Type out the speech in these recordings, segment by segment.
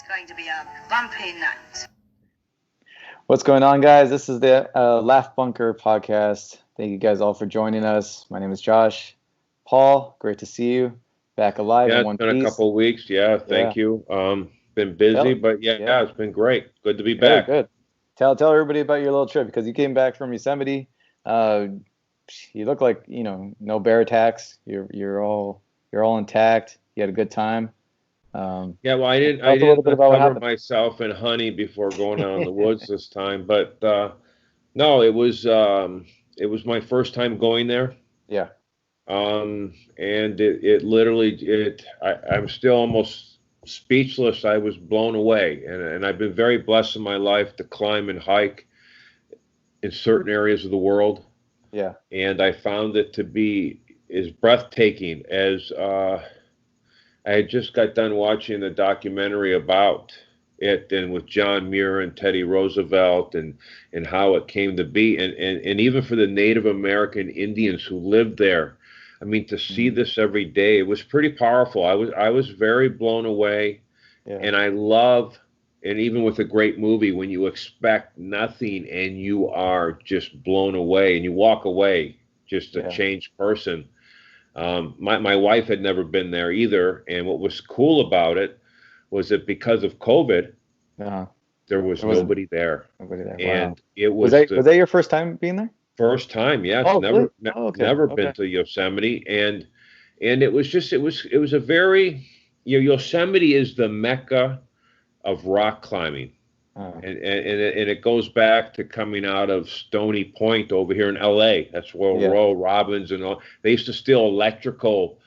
going to be a bumpy night. What's going on, guys? This is the Laugh Bunker podcast. Thank you guys all for joining us. My name is Josh. Paul, great to see you. Back alive in one piece. Yeah, it's been a couple of weeks. Yeah, thank you. Been busy, but yeah, it's been great. Good to be back. Good. Tell everybody about your little trip, because you came back from Yosemite. You look like, no bear attacks. You're all intact. You had a good time. Yeah, well, I didn't cover myself in honey before going out in the woods this time, but no, it was my first time going there. Yeah. And it literally I'm still almost speechless. I was blown away, and I've been very blessed in my life to climb and hike in certain areas of the world. Yeah. And I found it to be as breathtaking as I had just got done watching the documentary about it, and with John Muir and Teddy Roosevelt, and how it came to be, and even for the Native American Indians who lived there. I mean, to see this every day, it was pretty powerful. I was very blown away, and I love, and even with a great movie, when you expect nothing and you are just blown away, and you walk away just a changed person. My wife had never been there either, and what was cool about it was that because of COVID, there was nobody there. Nobody there. And wow. It was that your first time being there? First time, yes. Never been to Yosemite, and it was a very, Yosemite is the Mecca of rock climbing. And it goes back to coming out of Stony Point over here in L.A. That's where Royal Robbins and all. They used to steal electrical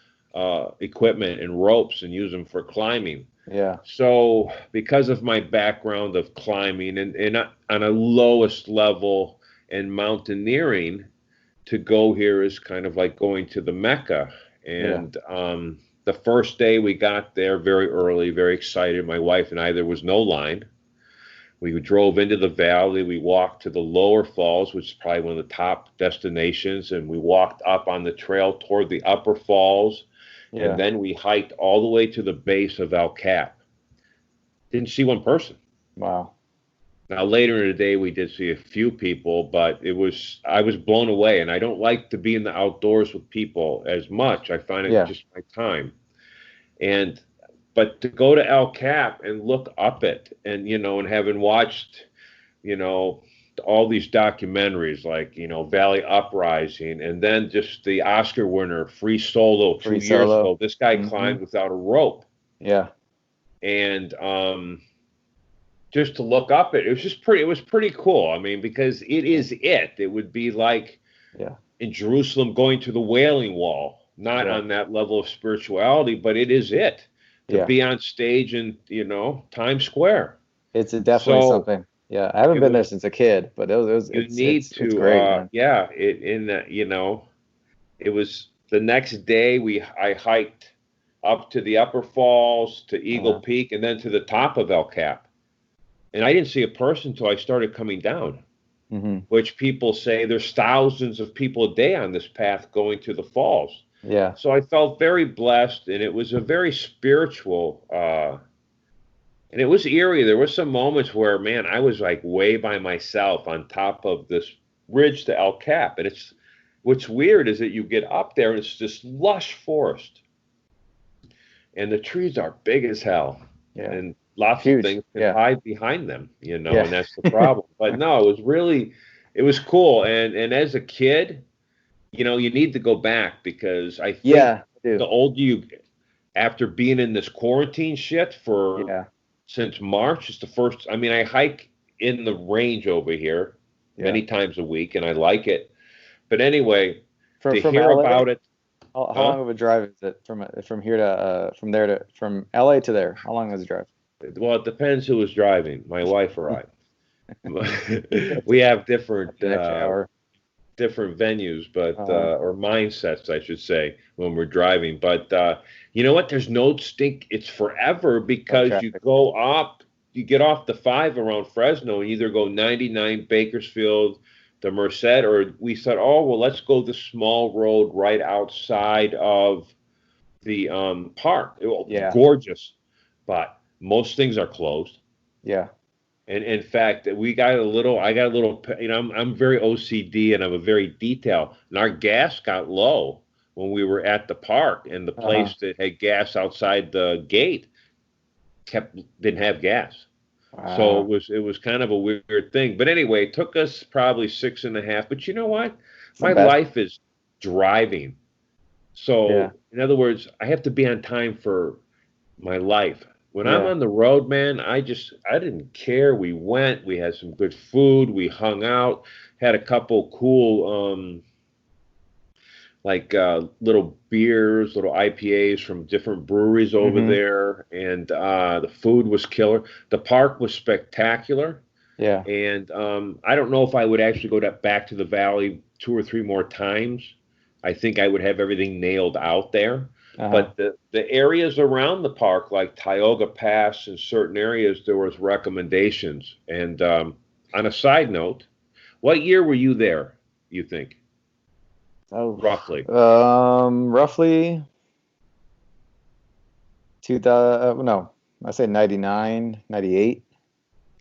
equipment and ropes and use them for climbing. Yeah. So because of my background of climbing and on a lowest level and mountaineering, to go here is kind of like going to the Mecca. And the first day we got there very early, very excited. My wife and I, there was no line. We drove into the valley. We walked to the lower falls, which is probably one of the top destinations, and we walked up on the trail toward the upper falls, and then we hiked all the way to the base of El Cap. Didn't see one person. Wow. Now, later in the day, we did see a few people, but I was blown away, and I don't like to be in the outdoors with people as much. I find it just my time. But to go to El Cap and look up it, and and having watched, all these documentaries like Valley Uprising, and then just the Oscar winner Free Solo 2 years ago. This guy climbed without a rope. Yeah. And just to look up it, it was pretty cool. I mean, because it would be like in Jerusalem going to the Wailing Wall, not on that level of spirituality, but it is it. To be on stage in, Times Square. It's definitely something. Yeah, I haven't been there since a kid, but it's great. It was the next day I hiked up to the upper falls, to Eagle Peak, and then to the top of El Cap. And I didn't see a person until I started coming down, which people say there's thousands of people a day on this path going to the falls. Yeah. So I felt very blessed, and it was a very spiritual, and it was eerie. There were some moments where, man, I was like way by myself on top of this ridge to El Cap. And what's weird is that you get up there and it's this lush forest, and the trees are big as hell, and lots of things can hide behind them, and that's the problem. But no, it was cool. And as a kid, you need to go back, because I think the older you, after being in this quarantine shit since March, it's the first. I mean, I hike in the range over here many times a week, and I like it. But anyway, to hear about it. How long of a drive is it from LA to there? How long is the drive? Well, it depends who is driving, my wife or I. We have different venues, but or mindsets, I should say, when we're driving. But you know what? There's no stink. It's forever, because you go up, you get off the 5 around Fresno, and either go 99 Bakersfield, the Merced, or we said, oh, well, let's go the small road right outside of the park. Gorgeous, but Most things are closed. Yeah. And in fact, I got a little, I'm very OCD and I'm a very detail. And our gas got low when we were at the park, and the place that had gas outside the gate didn't have gas. So Wow. it was kind of a weird thing. But anyway, it took us probably 6.5. But you know what? It's My not bad. life is driving. Yeah. So in other words, I have to be on time for my life. When I'm Yeah. on the road, man, I didn't care. We went, we had some good food, we hung out, had a couple cool little beers, little IPAs from different breweries over Mm-hmm. there, and the food was killer. The park was spectacular, Yeah. and I don't know if I would actually go back to the valley 2 or 3 more times. I think I would have everything nailed out there. Uh-huh. But the areas around the park, like Tioga Pass and certain areas, there was recommendations. And on a side note, what year were you there, you think, Oh, roughly? roughly 2000, no, I say 99, 98.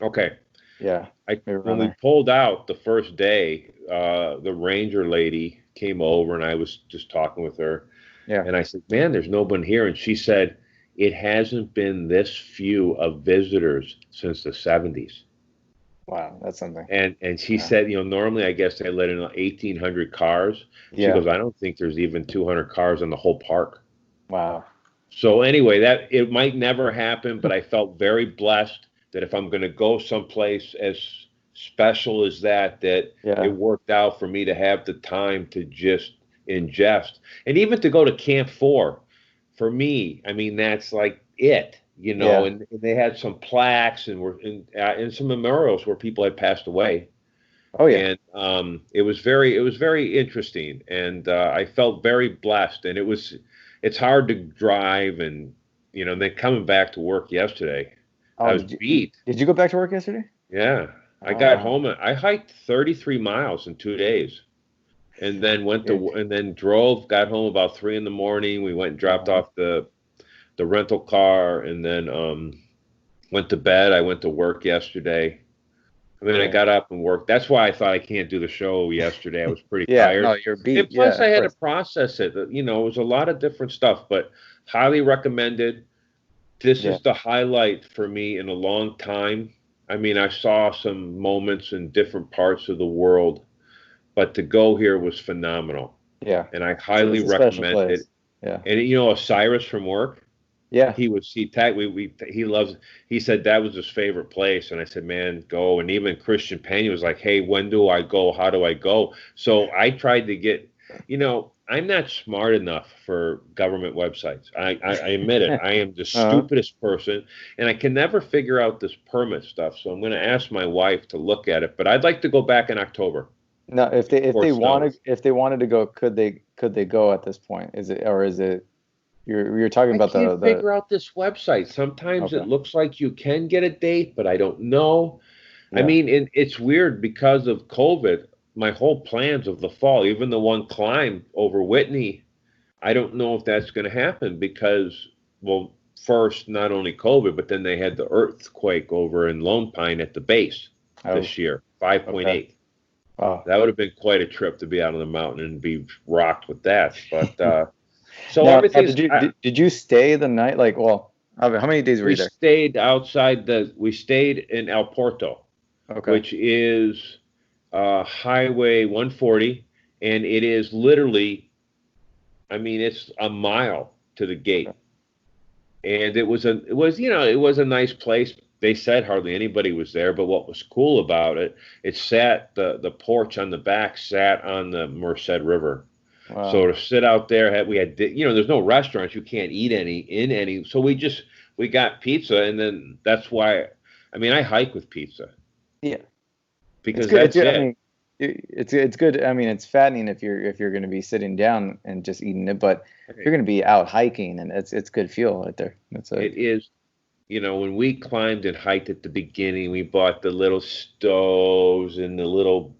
Okay. Yeah. Maybe When around we there. pulled out the first day, the ranger lady came over and I was just talking with her. Yeah. And I said, man, there's no one here. And she said, it hasn't been this few of visitors since the 70s. Wow. That's something. And she Yeah. said, normally I guess they let in 1,800 cars. She Yeah. goes, I don't think there's even 200 cars in the whole park. Wow. So anyway, that it might never happen, but I felt very blessed that if I'm going to go someplace as special as that it Yeah. worked out for me to have the time to just ingest, and even to go to Camp 4. For me, I mean, that's like it. Yeah. And they had some plaques and some memorials where people had passed away, Oh yeah. and it was very interesting, and I felt very blessed. And it's hard to drive, and then coming back to work yesterday, I Oh, was beat. did you go back to work yesterday? Yeah, I Oh got wow. home. I hiked 33 miles in 2 days, and then Good. got home about 3 in the morning. We went and dropped Uh, off the rental car, and then went to bed. I went to work yesterday. I mean, I yeah. got up and worked. That's why I thought I can't do the show yesterday. I was pretty Yeah. tired. No, you're beat. And Yeah. plus, I Of had to course. process it. It was a lot of different stuff, but highly recommended. This Yeah. is the highlight for me in a long time. I mean, I saw some moments in different parts of the world, but to go here was phenomenal. Yeah. And I It's highly a special recommend it. place. Yeah. And Cyrus from work, Yeah. he tagged he loves he said that was his favorite place, and I said, man, go. And even Christian Pena was like, hey, when do I go, how do I go? So I tried to I'm not smart enough for government websites. I admit it. I am the Uh-huh. stupidest person, and I can never figure out this permit stuff, so I'm going to ask my wife to look at it, but I'd like to go back in October No, if before they it wanted snows. to go, could they go at this point? Is it you're talking I about can't the figure out this website. Sometimes it okay. looks like you can get a date, but I don't know. I Yeah. mean, it's weird because of COVID. My whole plans of the fall, even the one climb over Whitney, I don't know if that's going to happen because, well, first, not only COVID, but then they had the earthquake over in Lone Pine at the base Oh, this year, okay. 5.8. Oh. That would have been quite a trip to be out on the mountain and be rocked with that. But so Now, everything's. did you stay the night? Like, well, how many days were you there? We stayed in El Porto, Okay. which is Highway 140, and it is literally, I mean, it's a mile to the Okay. gate. And it was a nice place. They said hardly anybody was there, but what was cool about it, the porch on the back sat on the Merced River. So Wow. to sit out there, there's no restaurants. You can't eat any. So we got pizza, and then that's why, I mean, I hike with pizza Yeah. It's because good. It's that's good. I it. mean, it's good. I mean, it's fattening if you're going to be sitting down and just eating it, but if you're Hey, going to be out hiking, and it's good fuel right there. That's a it is, when we climbed and hiked at the beginning, we bought the little stoves and the little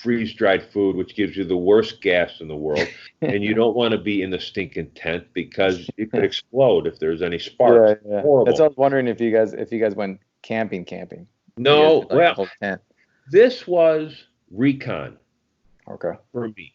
freeze-dried food, which gives you the worst gas in the world. And you don't want to be in the stinking tent because it could explode if there's any sparks. Yeah, yeah. That's Horrible. what I was wondering if you guys went camping. You guys No, did like a well, whole tent. this was recon Okay. for me.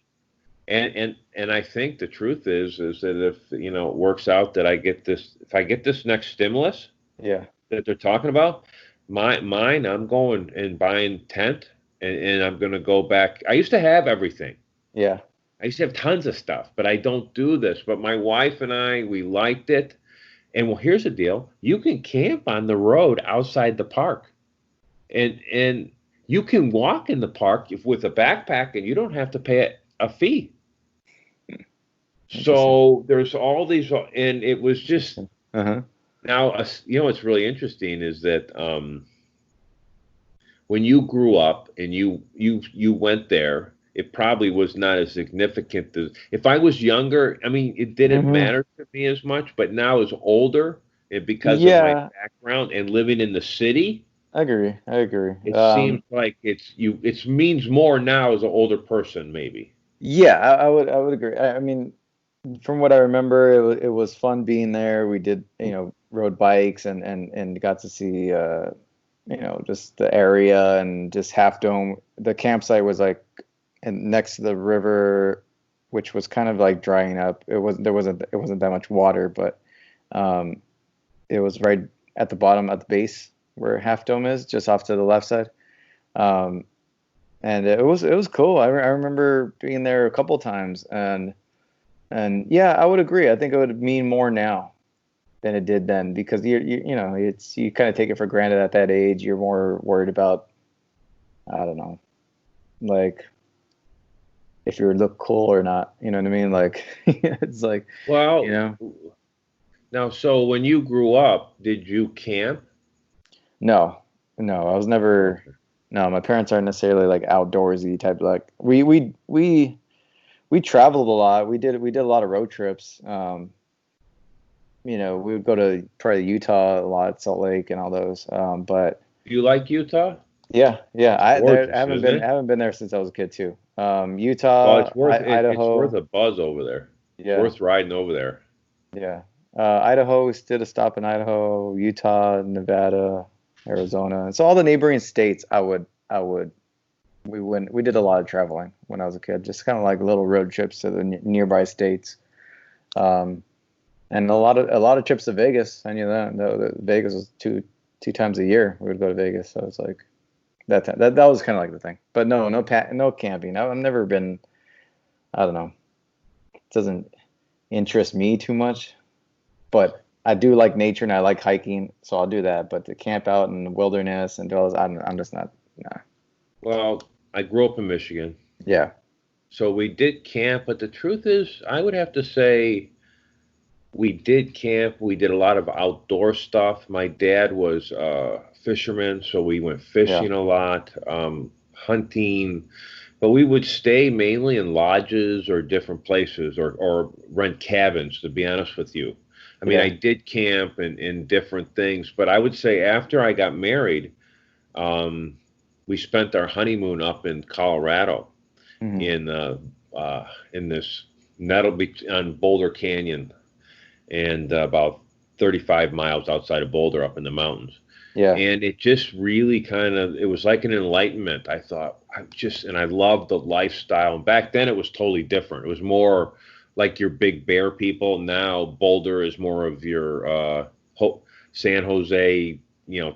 And I think the truth is that if you know it works out that I get this, if I get this next stimulus Yeah. that they're talking about, mine, I'm going and buying tent, and I'm going to go back. I used to have everything. Yeah. I used to have tons of stuff, but I don't do this. But my wife and I, we liked it. And well, here's the deal: you can camp on the road outside the park, and you can walk in the park with a backpack, and you don't have to pay a fee. So there's all these, and it was just Uh-huh. now. You know what's really interesting is that when you grew up and you went there, it probably was not as significant as if I was younger. I mean, it didn't matter to me as much, but now as older, and because of my Yeah, background and living in the city, I agree. I agree. it seems like it means more now as an older person, maybe. Yeah, I would agree. I mean, from what I remember, it was fun being there. We did, rode bikes and got to see, just the area and just Half Dome. The campsite was like next to the river, which was kind of like drying up. It wasn't that much water, but it was right at the bottom at the base where Half Dome is, just off to the left side. And it was cool. I remember being there a couple times, and yeah, I would agree. I think it would mean more now than it did then, because you kind of take it for granted at that age. You're more worried about, I don't know, like if you look cool or not. You know what I mean? Like it's like, Well, now, so when you grew up, did you camp? no, I was never. No, my parents aren't necessarily like outdoorsy type. Like we traveled a lot. We did a lot of road trips. We would go to probably Utah a lot, Salt Lake and all those. But Do you like Utah? yeah, I Gorgeous, haven't isn't been it? there since I was a kid too. Well, Utah, it's worth it. It's worth Idaho, a buzz over there. It's yeah, worth riding over there. yeah. Idaho, we did a stop in Idaho, Utah, Nevada, Arizona, and so all the neighboring states. We did a lot of traveling when I was a kid, just kind of like little road trips to the nearby states. And a lot of trips to Vegas. I knew that. Vegas was two times a year. We would go to Vegas. So it's like that was kind of like the thing. But no camping. I've never been. I don't know. It doesn't interest me too much. But I do like nature and I like hiking, so I'll do that. But to camp out in the wilderness and do all this, I'm just not. Nah. Well, I grew up in Michigan, Yeah. so we did camp. But the truth is, I would have to say we did camp. We did a lot of outdoor stuff. My dad was a fisherman, so we went fishing a lot, hunting. But we would stay mainly in lodges or different places or rent cabins, to be honest with you. I mean, Yeah. I did camp in different things, but I would say after I got married, we spent our honeymoon up in Colorado Hmm. in this on Boulder Canyon and about 35 miles outside of Boulder up in the mountains. Yeah. And it just really it was like an enlightenment. I thought, and I loved the lifestyle. And back then it was totally different. It was more like your Big Bear people. Now Boulder is more of your San Jose,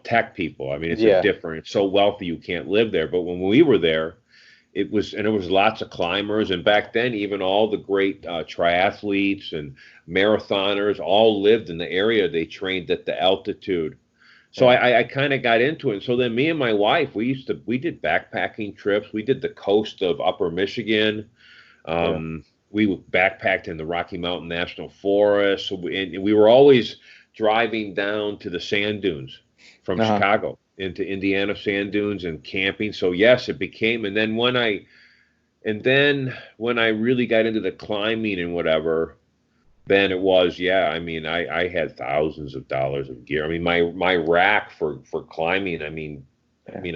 tech people. I mean, it's so wealthy you can't live there. But when we were there, it was lots of climbers. And back then, even all the great triathletes and marathoners all lived in the area. They trained at the altitude. So I kind of got into it. And so then me and my wife, we did backpacking trips. We did the coast of Upper Michigan. We backpacked in the Rocky Mountain National Forest. So we were always driving down to the sand dunes from Chicago into Indiana sand dunes and camping. So yes, it became, and then when I really got into the climbing and whatever, then it was, I mean, I had thousands of dollars of gear. I mean, my rack for climbing, I mean,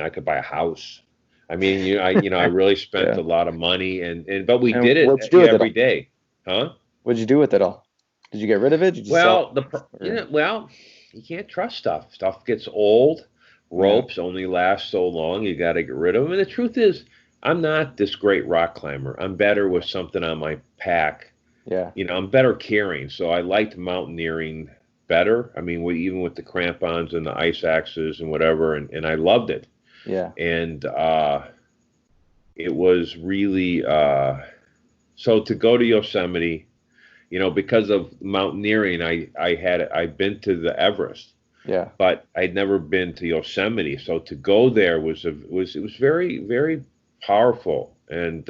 I could buy a house. I mean, I really spent Yeah. a lot of money, but we And did what'd you it do with it every all? day, huh? What'd you do with it all? Did you get rid of it? Did you sell Well, it? Or, well, you can't trust stuff. Stuff gets old. yeah, Ropes only last so long. You got to get rid of them. And the truth is, I'm not this great rock climber. I'm better with something on my pack. yeah, I'm better carrying. So I liked mountaineering better. I mean, even with the crampons and the ice axes and whatever, and I loved it. yeah, And it was really so to go to Yosemite. Because of mountaineering, I've been to the Everest, yeah, but I'd never been to Yosemite. So to go there was very, very powerful. And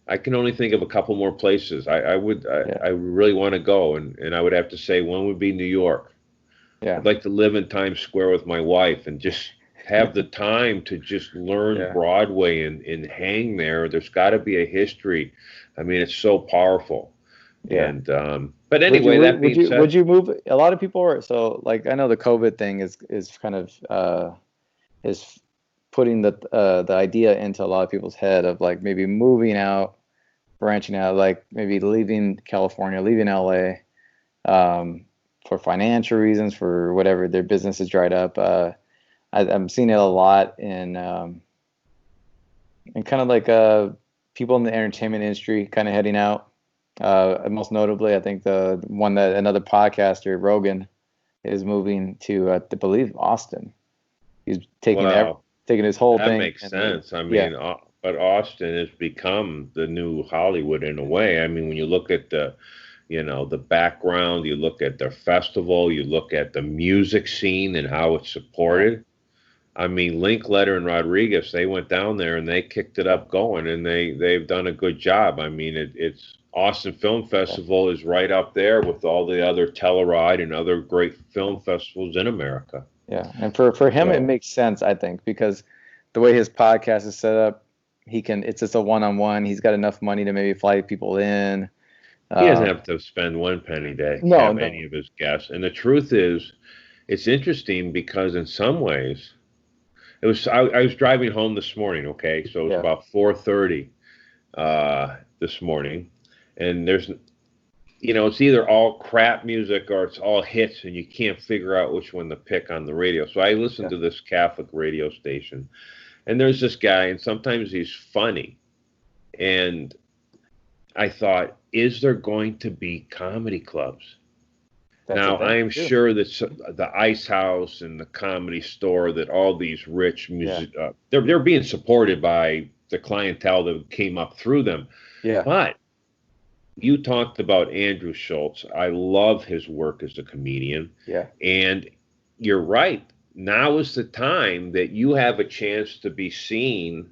I can only think of a couple more places. yeah, I really want to go, and I would have to say one would be New York. yeah, I'd like to live in Times Square with my wife and just have the time to just learn yeah, Broadway and hang there. There's got to be a history. I mean, it's so powerful. yeah. And but anyway, that being Would said, you move? A lot of people are so like I know the COVID thing is kind of is putting the idea into a lot of people's head of like maybe moving out, branching out, like maybe leaving California, leaving LA, for financial reasons, for whatever their business is dried up. I'm seeing it a lot in kind of like people in the entertainment industry kind of heading out. Most notably, I think the one that another podcaster, Rogan, is moving to, I believe, Austin. He's well, taking his whole that thing makes and sense. I yeah, mean, but Austin has become the new Hollywood in a way. I mean, when you look at the background, you look at the festival, you look at the music scene and how it's yeah, supported. I mean, Linkletter and Rodriguez, they went down there and they kicked it yeah, up going, and they've done a good job. I mean, it's Austin Film yeah, Festival is right up there with all the other Telluride and other great yeah. film festivals in America. Yeah. And for him, it So makes sense, I think, because the way his podcast is set up, it's just a one-on-one. He's got enough money to maybe fly people in. he doesn't Uh, have to spend one penny to no, have any no. of his guests. And the truth is, it's interesting because in some ways, I was driving home this morning. Okay, so it was Yeah. about 4:30 this morning, and it's either all crap music or it's all hits, and you can't figure out which one to pick on the radio. So I listen Yeah. to this Catholic radio station, and there's this guy, and sometimes he's funny. And I thought, is there going to be comedy clubs? That's the Now, thing I am too. sure that the Ice House and the Comedy Store, that all these rich Yeah. music, they're being supported by the clientele that came up through them. Yeah. But you talked about Andrew Schultz. I love his work as a comedian. Yeah. And you're right. Now is the time that you have a chance to be seen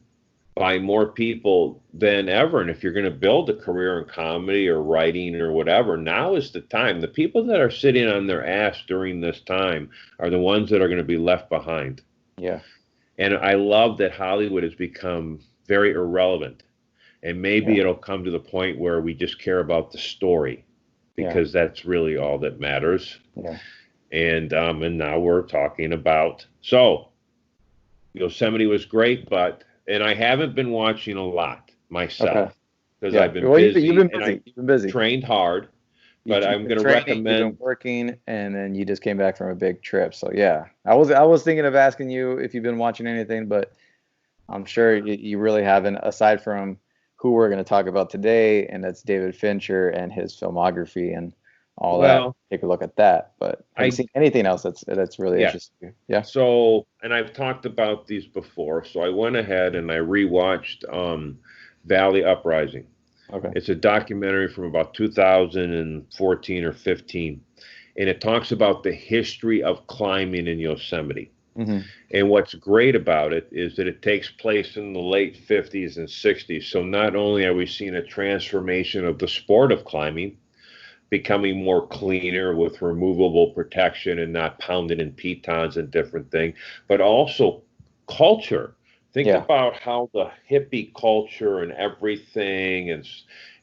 by more people than ever. And if you're going to build a career in comedy or writing or whatever, now is the time. The people that are sitting on their ass during this time are the ones that are going to be left behind. Yeah. And I love that Hollywood has become very irrelevant. And maybe Yeah. it'll come to the point where we just care about the story, Yeah. because that's really all that matters. Yeah. And now we're talking about, so Yosemite was great, and I haven't been watching a lot Okay. myself because Yeah. I've been Well, you've busy been and busy. I You've been busy. trained hard. But You've I'm been going to training, you've been recommend, working, and then you just came back from a big trip. So yeah, I was thinking of asking you if you've been watching anything, but I'm sure you really haven't, aside from who we're going to talk about today, and that's David Fincher and his filmography and all that. well, Take a look at that. But have you I, seen anything else that's really yeah. interesting you? Yeah. So, and I've talked about these before. So I went ahead and I rewatched Valley Uprising. Okay. It's a documentary from about 2014 or 15, and it talks about the history of climbing in Yosemite. Hmm. And what's great about it is that it takes place in the late 50s and 60s. So not only are we seeing a transformation of the sport of climbing, becoming more cleaner with removable protection and not pounded in pitons and different things, but also culture. Think Yeah. about how the hippie culture and everything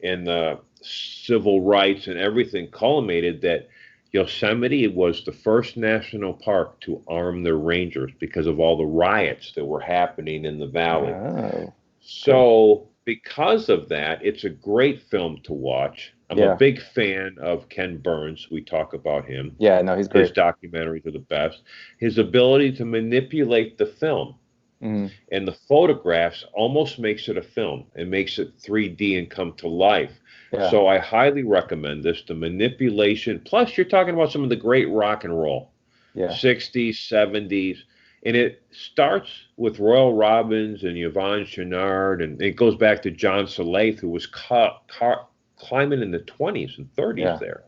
and the civil rights and everything culminated, that Yosemite was the first national park to arm their rangers because of all the riots that were happening in the valley. Oh, good. So, because of that, it's a great film to watch. I'm a Yeah. big fan of Ken Burns. We talk about him. Yeah, no, he's His great. documentaries are the best. His ability to manipulate the film Hmm. and the photographs almost makes it a film. It makes it 3D and come to life. Yeah. So I highly recommend this. The manipulation, plus you're talking about some of the great rock and roll, Yeah. 60s, 70s, and it starts with Royal Robbins and Yvonne Chouinard, and it goes back to John Salath, who was climbing in the 20s and 30s Yeah. there.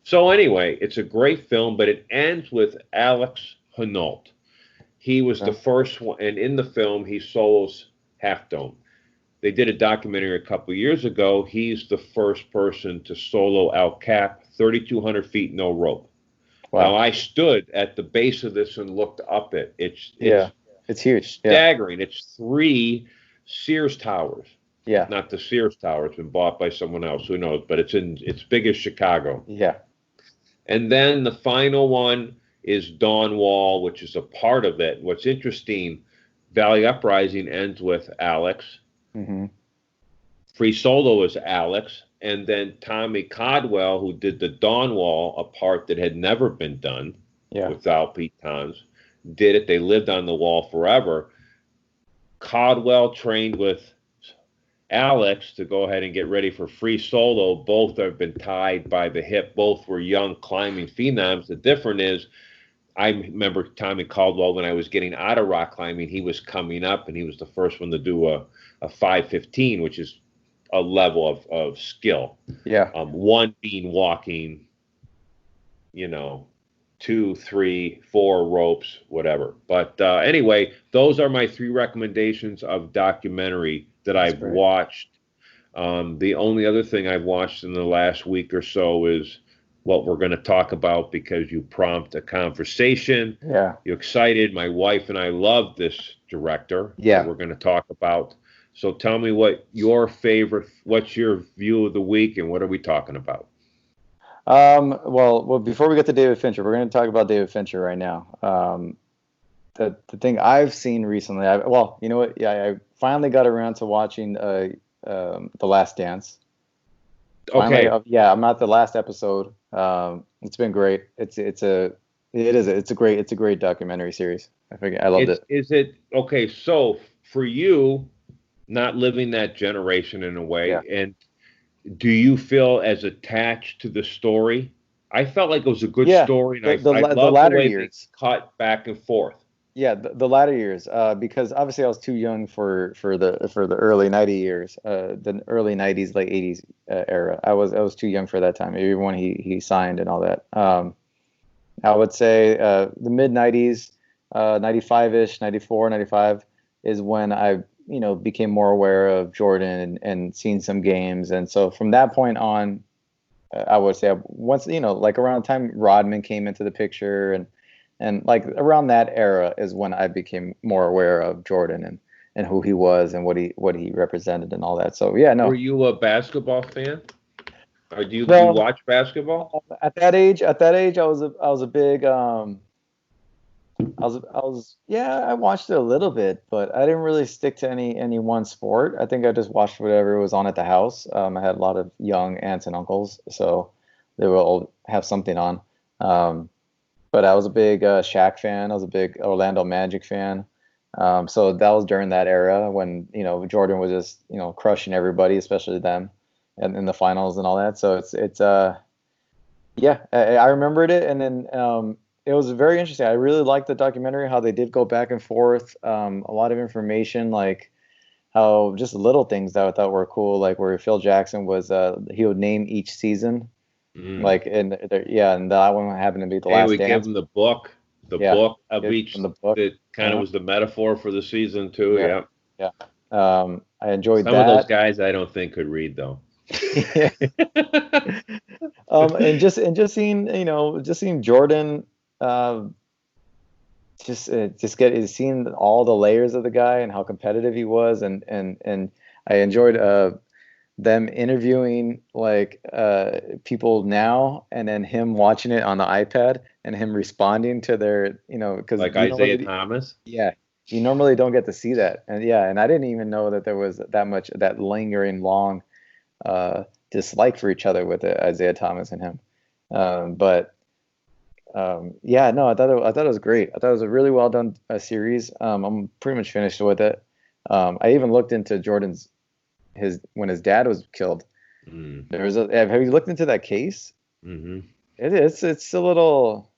So anyway, it's a great film, but it ends with Alex Hinault. He was the Okay. first one, and in the film, he solos Half Dome. They did a documentary a couple of years ago. He's the first person to solo El Cap, 3,200 feet, no rope. Now, Wow. I stood at the base of this and looked up it. It's Yeah. It's huge. Yeah. staggering. It's 3 Sears towers. Yeah. Not the Sears tower. It's been bought by someone else. Who knows? But it's big as Chicago. Yeah. And then the final one is Dawn Wall, which is a part of it. What's interesting, Valley Uprising ends with Alex. Hmm. Free Solo is Alex. And then Tommy Caldwell, who did the Dawn Wall, a part that had never been done Yeah. without Pete Towns, did it. They lived on the wall forever. Caldwell trained with Alex to go ahead and get ready for Free Solo. Both have been tied by the hip. Both were young climbing phenoms. The difference is, I remember Tommy Caldwell when I was getting out of rock climbing, he was coming up and he was the first one to do a 515, which is a level of skill. Yeah. One being walking, 2, 3, 4 ropes, whatever. But anyway, those are my 3 recommendations of documentary that That's I've great. watched. The only other thing I've watched in the last week or so is what we're going to talk about because you prompt a conversation. Yeah. You're excited. My wife and I love this director Yeah. that we're going to talk about. So tell me what's your view of the week and what are we talking about? Well, before we get to David Fincher, we're going to talk about David Fincher right now. The thing I've seen recently, you know what? Yeah, I finally got around to watching The Last Dance. Finally, Okay. yeah, I'm at the last episode. It's been great. It's a great documentary series. I loved it. Is it okay? So for you, not living that generation in a way, Yeah. and do you feel as attached to the story? I felt like it was a good Yeah, story, and the I love the latter way years. they cut back and forth. Yeah, the latter years, because obviously I was too young for the early '90 years, the early '90s, late '80s era. I was too young for that time, even when he signed and all that. I would say the mid '90s, 95-ish, 94, 95 is when I became more aware of Jordan and seen some games, and so from that point on, I would say once like around the time Rodman came into the picture and like around that era is when I became more aware of Jordan and who he was and what he represented and all that. So yeah, Were no. you a basketball fan? Or do you Well, watch basketball? at that age, I was a big yeah, I watched it a little bit, but I didn't really stick to any one sport. I think I just watched whatever was on at the house. I had a lot of young aunts and uncles, so they would all have something on. But I was a big Shaq fan. I was a big Orlando Magic fan. So that was during that era when Jordan was just crushing everybody, especially them, and in the finals and all that. So it's yeah, I remembered it, and then it was very interesting. I really liked the documentary, how they did go back and forth. A lot of information, like how just little things that I thought were cool, like where Phil Jackson was, he would name each season, like and that one happened to be The Last We Dance. give them the book Yeah, of give each them the book. that kind of was the metaphor for the season too. Yeah. Yeah. Yeah. I enjoyed Some of those that. guys I don't think could read though. Yeah. And just seeing Jordan, seeing all the layers of the guy and how competitive he was, and I enjoyed them interviewing like people now, and then him watching it on the iPad and him responding to their, because Like Isaiah Thomas. yeah, you normally don't get to see that. And yeah, and I didn't even know that there was that much, that lingering long dislike for each other with Isaiah Thomas and him. But yeah, no, I thought it was great. I thought it was a really well done series. I'm pretty much finished with it. I even looked into Jordan's when his dad was killed. There was have you looked into that case? Mm-hmm. It's a little.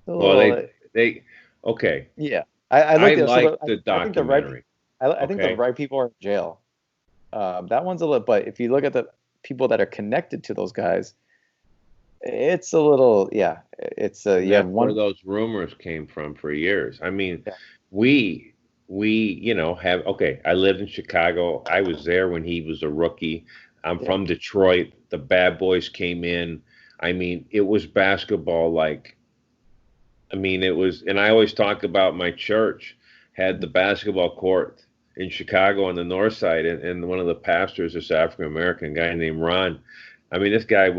Well, they okay. Yeah, I looked at like the I think the right. documentary. I think the right people are in jail. That one's a little, but if you look at the people that are connected to those guys, it's a little, yeah. It's you have one. Where those rumors came from for years. I mean, Yeah. we have okay. I lived in Chicago. I was there when he was a rookie. I'm from Detroit. The bad boys came in. I mean, it was basketball like. I mean, it was, and I always talk about my church had the basketball court in Chicago on the north side, and one of the pastors, this African American guy named Ron. I mean, this guy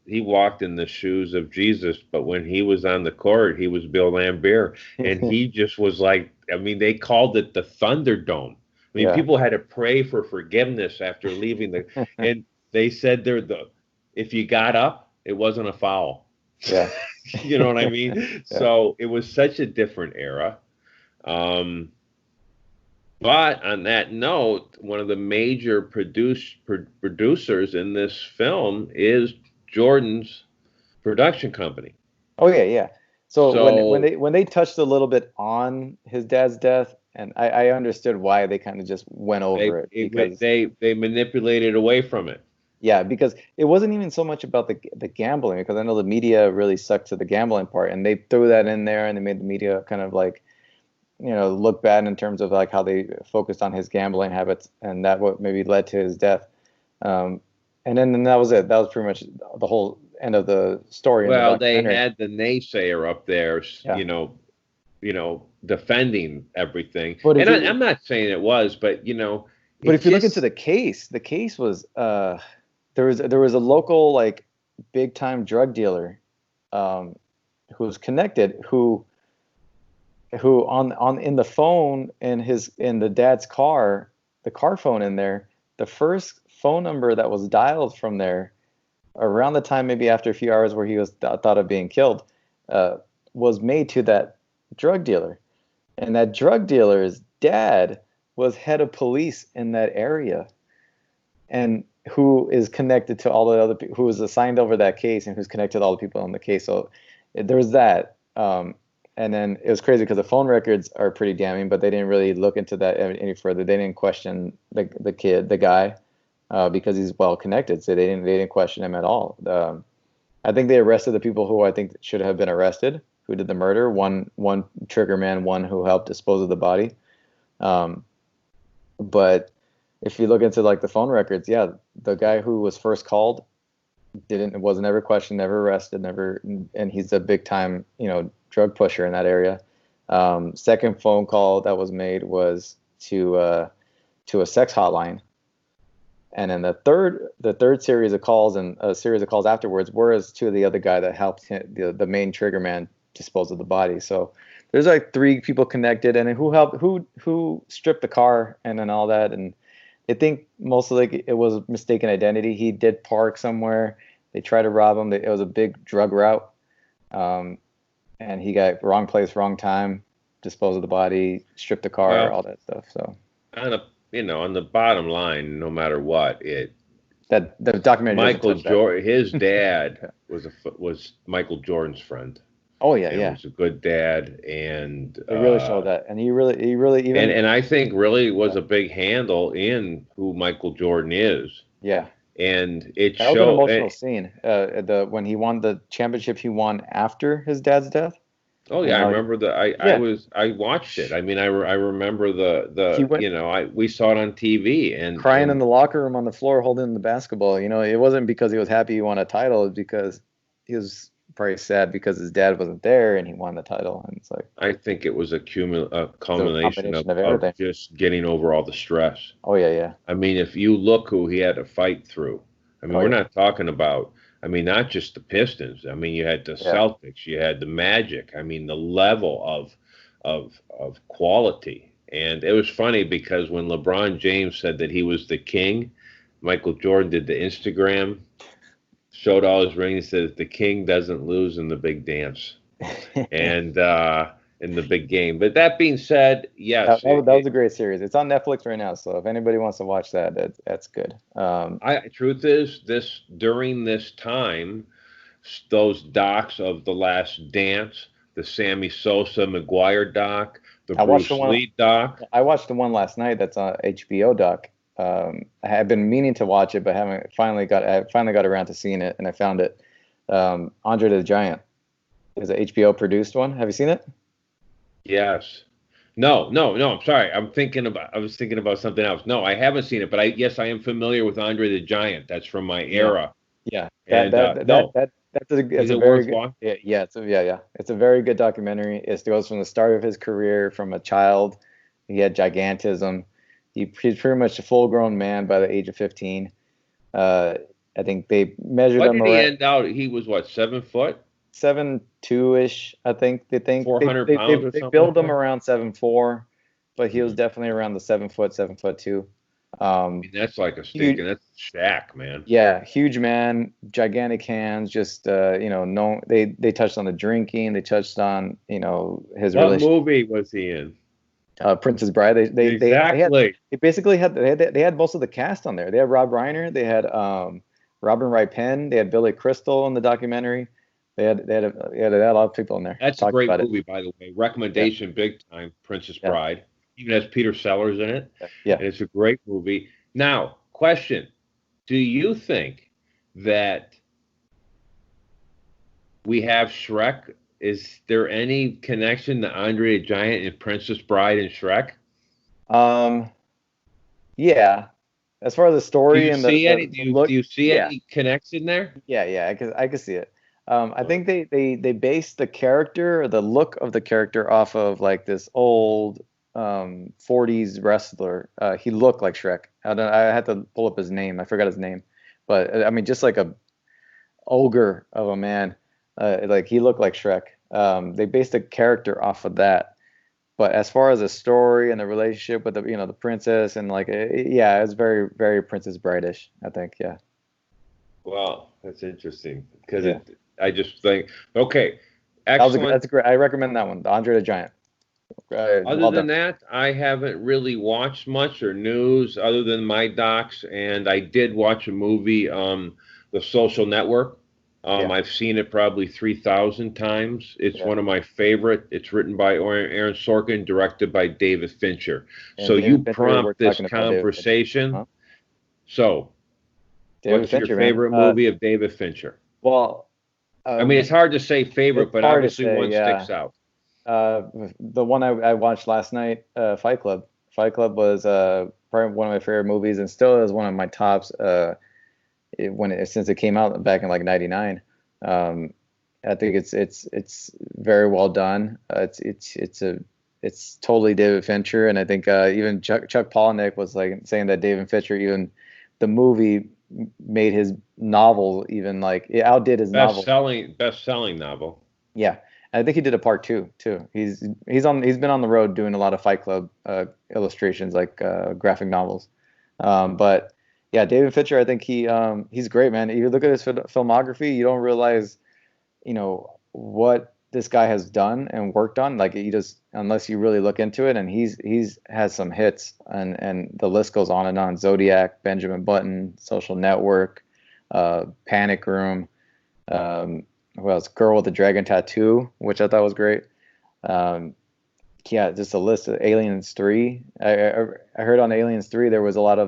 he walked in the shoes of Jesus, but when he was on the court, he was Bill Laimbeer, and he just was like, I mean, they called it the Thunderdome. I mean, people had to pray for forgiveness after leaving and they said if you got up, it wasn't a foul. Yeah. You know what I mean? Yeah. So it was such a different era. But on that note, one of the major producers in this film is Jordan's production company. Oh yeah. So when they touched a little bit on his dad's death, and I understood why they kind of just went over it, because they manipulated away from it. Yeah, because it wasn't even so much about the gambling, because I know the media really sucked to the gambling part, and they threw that in there, and they made the media kind of like, look bad in terms of like how they focused on his gambling habits, and that what maybe led to his death. And then that was it. That was pretty much the whole end of the story. Well, they had the naysayer up there, defending everything. But I'm not saying it was, but But if you look into the case was there was a local like big time drug dealer who was connected, who on in the phone in the dad's car, the car phone in there, the first phone number that was dialed from there around the time, maybe after a few hours where he was thought of being killed, was made to that drug dealer. And that drug dealer's dad was head of police in that area, and who is connected to all the other people, who was assigned over that case, and who's connected to all the people on the case. So there was that. And then it was crazy because the phone records are pretty damning, but they didn't really look into that any further. They didn't question the guy, because he's well connected. So they didn't question him at all. I think they arrested the people who I think should have been arrested, who did the murder. One trigger man, one who helped dispose of the body. But if you look into like the phone records, yeah, the guy who was first called wasn't ever questioned, never arrested, and he's a big time, drug pusher in that area. Second phone call that was made was to a sex hotline. And then the third series of calls and a series of calls afterwards were to the other guy that helped the main trigger man dispose of the body. So there's like three people connected, and then who stripped the car and then all that. And I think mostly it was mistaken identity. He did park somewhere. They tried to rob him. It was a big drug route. And he got wrong place, wrong time, disposed of the body, stripped the car, all that stuff. So on the bottom line, no matter what, the documentary. Michael Jordan, his dad was Michael Jordan's friend. Oh yeah, He was a good dad, and they really showed that. And he really even and I think really was a big handle in who Michael Jordan is. Yeah. And it showed an emotional scene. When he won the championship, he won after his dad's death. Oh yeah, I remember I watched it. I mean, I remember we saw it on TV and crying in the locker room on the floor holding the basketball. It wasn't because he was happy he won a title. It was because he was probably sad because his dad wasn't there and he won the title. And it's like I think it was a culmination combination of of everything. just getting over all the stress. Oh yeah, yeah. I mean, if you look who he had to fight through, I mean, Oh we're yeah, not talking about, I mean, not just the Pistons. I mean, you had the yeah. Celtics, you had the Magic. I mean, the level of quality. And it was funny because when LeBron James said that he was the king, Michael Jordan did the Instagram, showed all his rings, says the king doesn't lose in the big dance and in the big game. But that being said, yes, That was a great series. It's on Netflix right now, so if anybody wants to watch that, that's good. truth is this during this time, those docs of The Last Dance, the Sammy Sosa McGuire doc, the I watched Bruce the one. Lee doc. I watched the one last night. That's on HBO doc. I have been meaning to watch it, but I finally got around to seeing it, and I found it. Andre the Giant is an HBO produced one. Have you seen it? Yes. No. I'm sorry. I was thinking about something else. No, I haven't seen it, but yes, I am familiar with Andre the Giant. That's from my era. Yeah. And That's is a it very good. worthwhile? Yeah. It's a very good documentary. It goes from the start of his career, from a child. He had gigantism. He's pretty much a full-grown man by the age of 15. I think they measured What him did he around end out? He was what, 7 foot, 7'2" ish. I think they think 400 pounds or they something build like him that? around 7'4", but he was Mhm. definitely around the 7 foot, 7'2". I mean, that's like a Huge, stinking, that's Shaq, man. yeah, huge man, gigantic hands. Just no, they touched on the drinking. They touched on his What relationship. movie was he in? Princess Bride. Exactly. They basically had most of the cast on there. They had Rob Reiner. They had Robin Wright Penn. They had Billy Crystal in the documentary. They had a lot of people in there That's a talking great about it. movie, by the way. Yeah, Recommendation, big time. Princess yeah, Bride. Even has Peter Sellers in it, yeah. and it's a great movie. Now, question: do you think that we have Shrek? Is there any connection to Andre the Giant and Princess Bride and Shrek? Um, yeah. As far as the Do story you and see any? the look, Do you see yeah, any connection there? yeah. I could see it. I Uh, think they based the character, or the look of the character, off of like this old 40s wrestler. He looked like Shrek. I had to pull up his name. I forgot his name, but I mean, just like a ogre of a man. Like he looked like Shrek. They based the character off of that. But as far as the story and the relationship with the princess, and like yeah, it's very very Princess Bride-ish, I think. Yeah. well, that's interesting because Yeah. I just think, okay, That's excellent. great. I recommend that one, the Andre the Giant. Other Well than done. that, I haven't really watched much or news other than my docs, and I did watch a movie, The Social Network. Yeah. I've seen it probably 3,000 times. It's Yeah. one of my favorite. It's written by Aaron Sorkin, directed by David Fincher. And So you David Fincher, we're prompt this talking about David Fincher. conversation. Huh? So, David what's your Fincher, man. favorite movie of David Fincher? Well, I mean, it's hard to say favorite, it's but hard to obviously say. one Yeah. sticks out. Uh, the one I watched last night, Fight Club. Fight Club was probably one of my favorite movies, and still is one of my tops. Since it came out back in like '99. I think it's very well done. It's totally David Fincher, and I think even Chuck Palahniuk was like saying that David Fincher, even the movie made his novel, even like it outdid his novel. Best-selling novel. Yeah, and I think he did a part two too. He's been on the road doing a lot of Fight Club illustrations, like graphic novels. But yeah, David Fincher, I think he's great, man. If you look at his filmography, you don't realize what this guy has done and worked on. Like you just, unless you really look into it, and he's has some hits, and the list goes on and on. Zodiac, Benjamin Button, Social Network, Panic Room. Who else? Girl with the Dragon Tattoo, which I thought was great. Yeah, just a list of Aliens 3. I heard on Aliens 3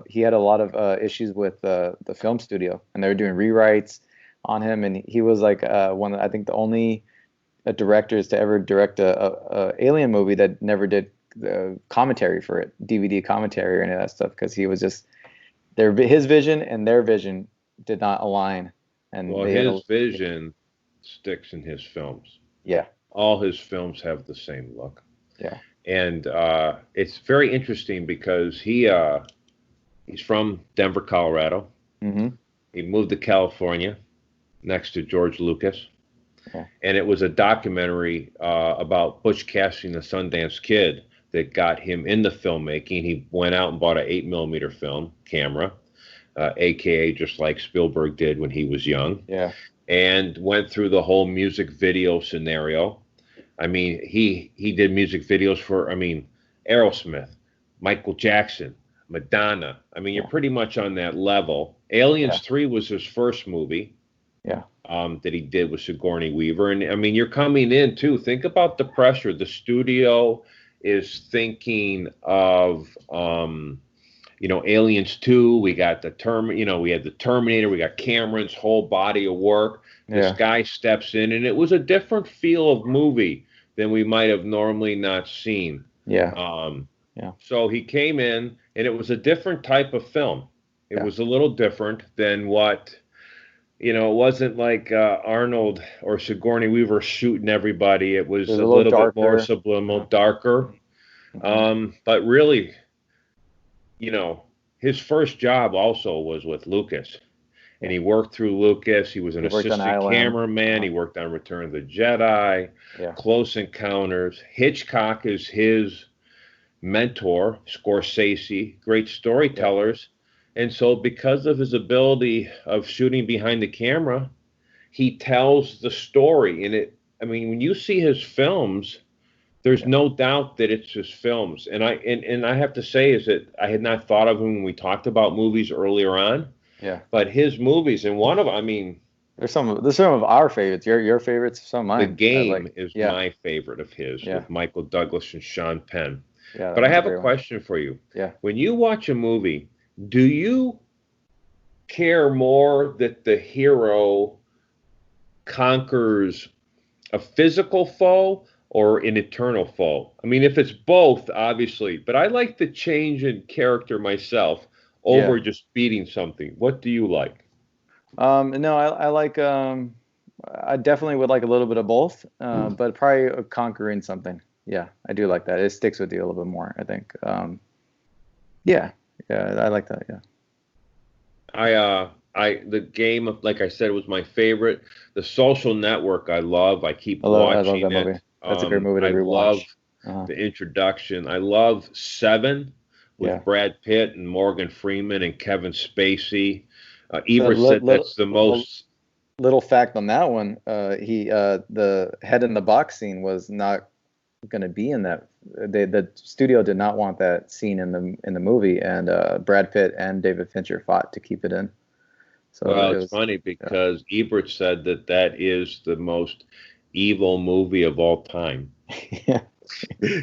he had a lot of issues with the film studio, and they were doing rewrites on him, and he was like I think the only directors to ever direct a Alien movie that never did the commentary for it, DVD commentary or any of that stuff, because he was just his vision and their vision did not align, and Well, his vision sticks in his films. Yeah. All his films have the same look. Yeah. And it's very interesting because he's from Denver, Colorado. Mm-hmm. He moved to California next to George Lucas. Yeah. And it was a documentary about Butch Cassidy and the Sundance Kid that got him into filmmaking. He went out and bought an 8mm film camera, aka just like Spielberg did when he was young. Yeah. And went through the whole music video scenario. I mean, he did music videos for, I mean, Aerosmith, Michael Jackson, Madonna. I mean, you're pretty much on that level. Aliens 3 was his first movie. Yeah. That he did with Sigourney Weaver. And I mean, you're coming in too. Think about the pressure. The studio is thinking of, Aliens 2. We got we had the Terminator. We got Cameron's whole body of work. This guy steps in, and it was a different feel of movie than we might have normally not seen. Yeah. So he came in, and it was a different type of film. It was a little different than what, it wasn't like Arnold or Sigourney Weaver shooting everybody. It was a little bit more subliminal, darker. Mm-hmm. But really, his first job also was with Lucas. And he worked through Lucas. He was an assistant cameraman. He worked on Return of the Jedi, Close Encounters. Hitchcock is his mentor, Scorsese, great storytellers. And so because of his ability of shooting behind the camera, he tells the story. And when you see his films, there's no doubt that it's his films. And I have to say is that I had not thought of him when we talked about movies earlier on. Yeah. But his movies, and one of them, there's some of our favorites. Your favorites, some of mine. The Game is my favorite of his with Michael Douglas and Sean Penn. Yeah. But I have a question for you. Yeah. When you watch a movie, do you care more that the hero conquers a physical foe or an eternal foe? I mean, if it's both, obviously, but I like the change in character myself over just beating something. What do you like? No, I like, I definitely would like a little bit of both, but probably conquering something. Yeah, I do like that. It sticks with you a little bit more, I think. Yeah, I like that. Yeah. The Game, like I said, was my favorite. The Social Network, I love. I keep watching I love that movie. That's a great movie to rewatch. I love the introduction. I love Seven with Brad Pitt and Morgan Freeman and Kevin Spacey. Ebert said that's the most. Little fact on that one: the head in the box scene was not going to be in that. The studio did not want that scene in the movie, and Brad Pitt and David Fincher fought to keep it in. So it's funny because Ebert said that is the most evil movie of all time. Yeah.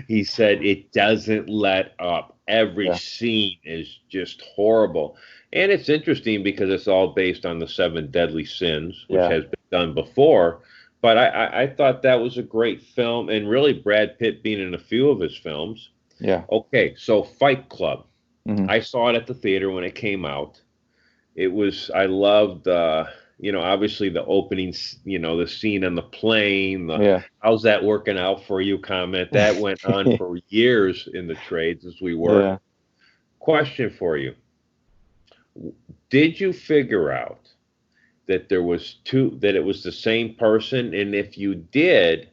He said it doesn't let up. Every scene is just horrible. And it's interesting because it's all based on the 7 deadly sins, which has been done before. But I thought that was a great film, and really Brad Pitt being in a few of his films. Yeah. Okay, so Fight Club. Mm-hmm. I saw it at the theater when it came out. I loved, obviously the opening, the scene on the plane. How's that working out for you comment. That went on for years in the trades as we were. Yeah. Question for you. Did you figure out that it was the same person? And if you did,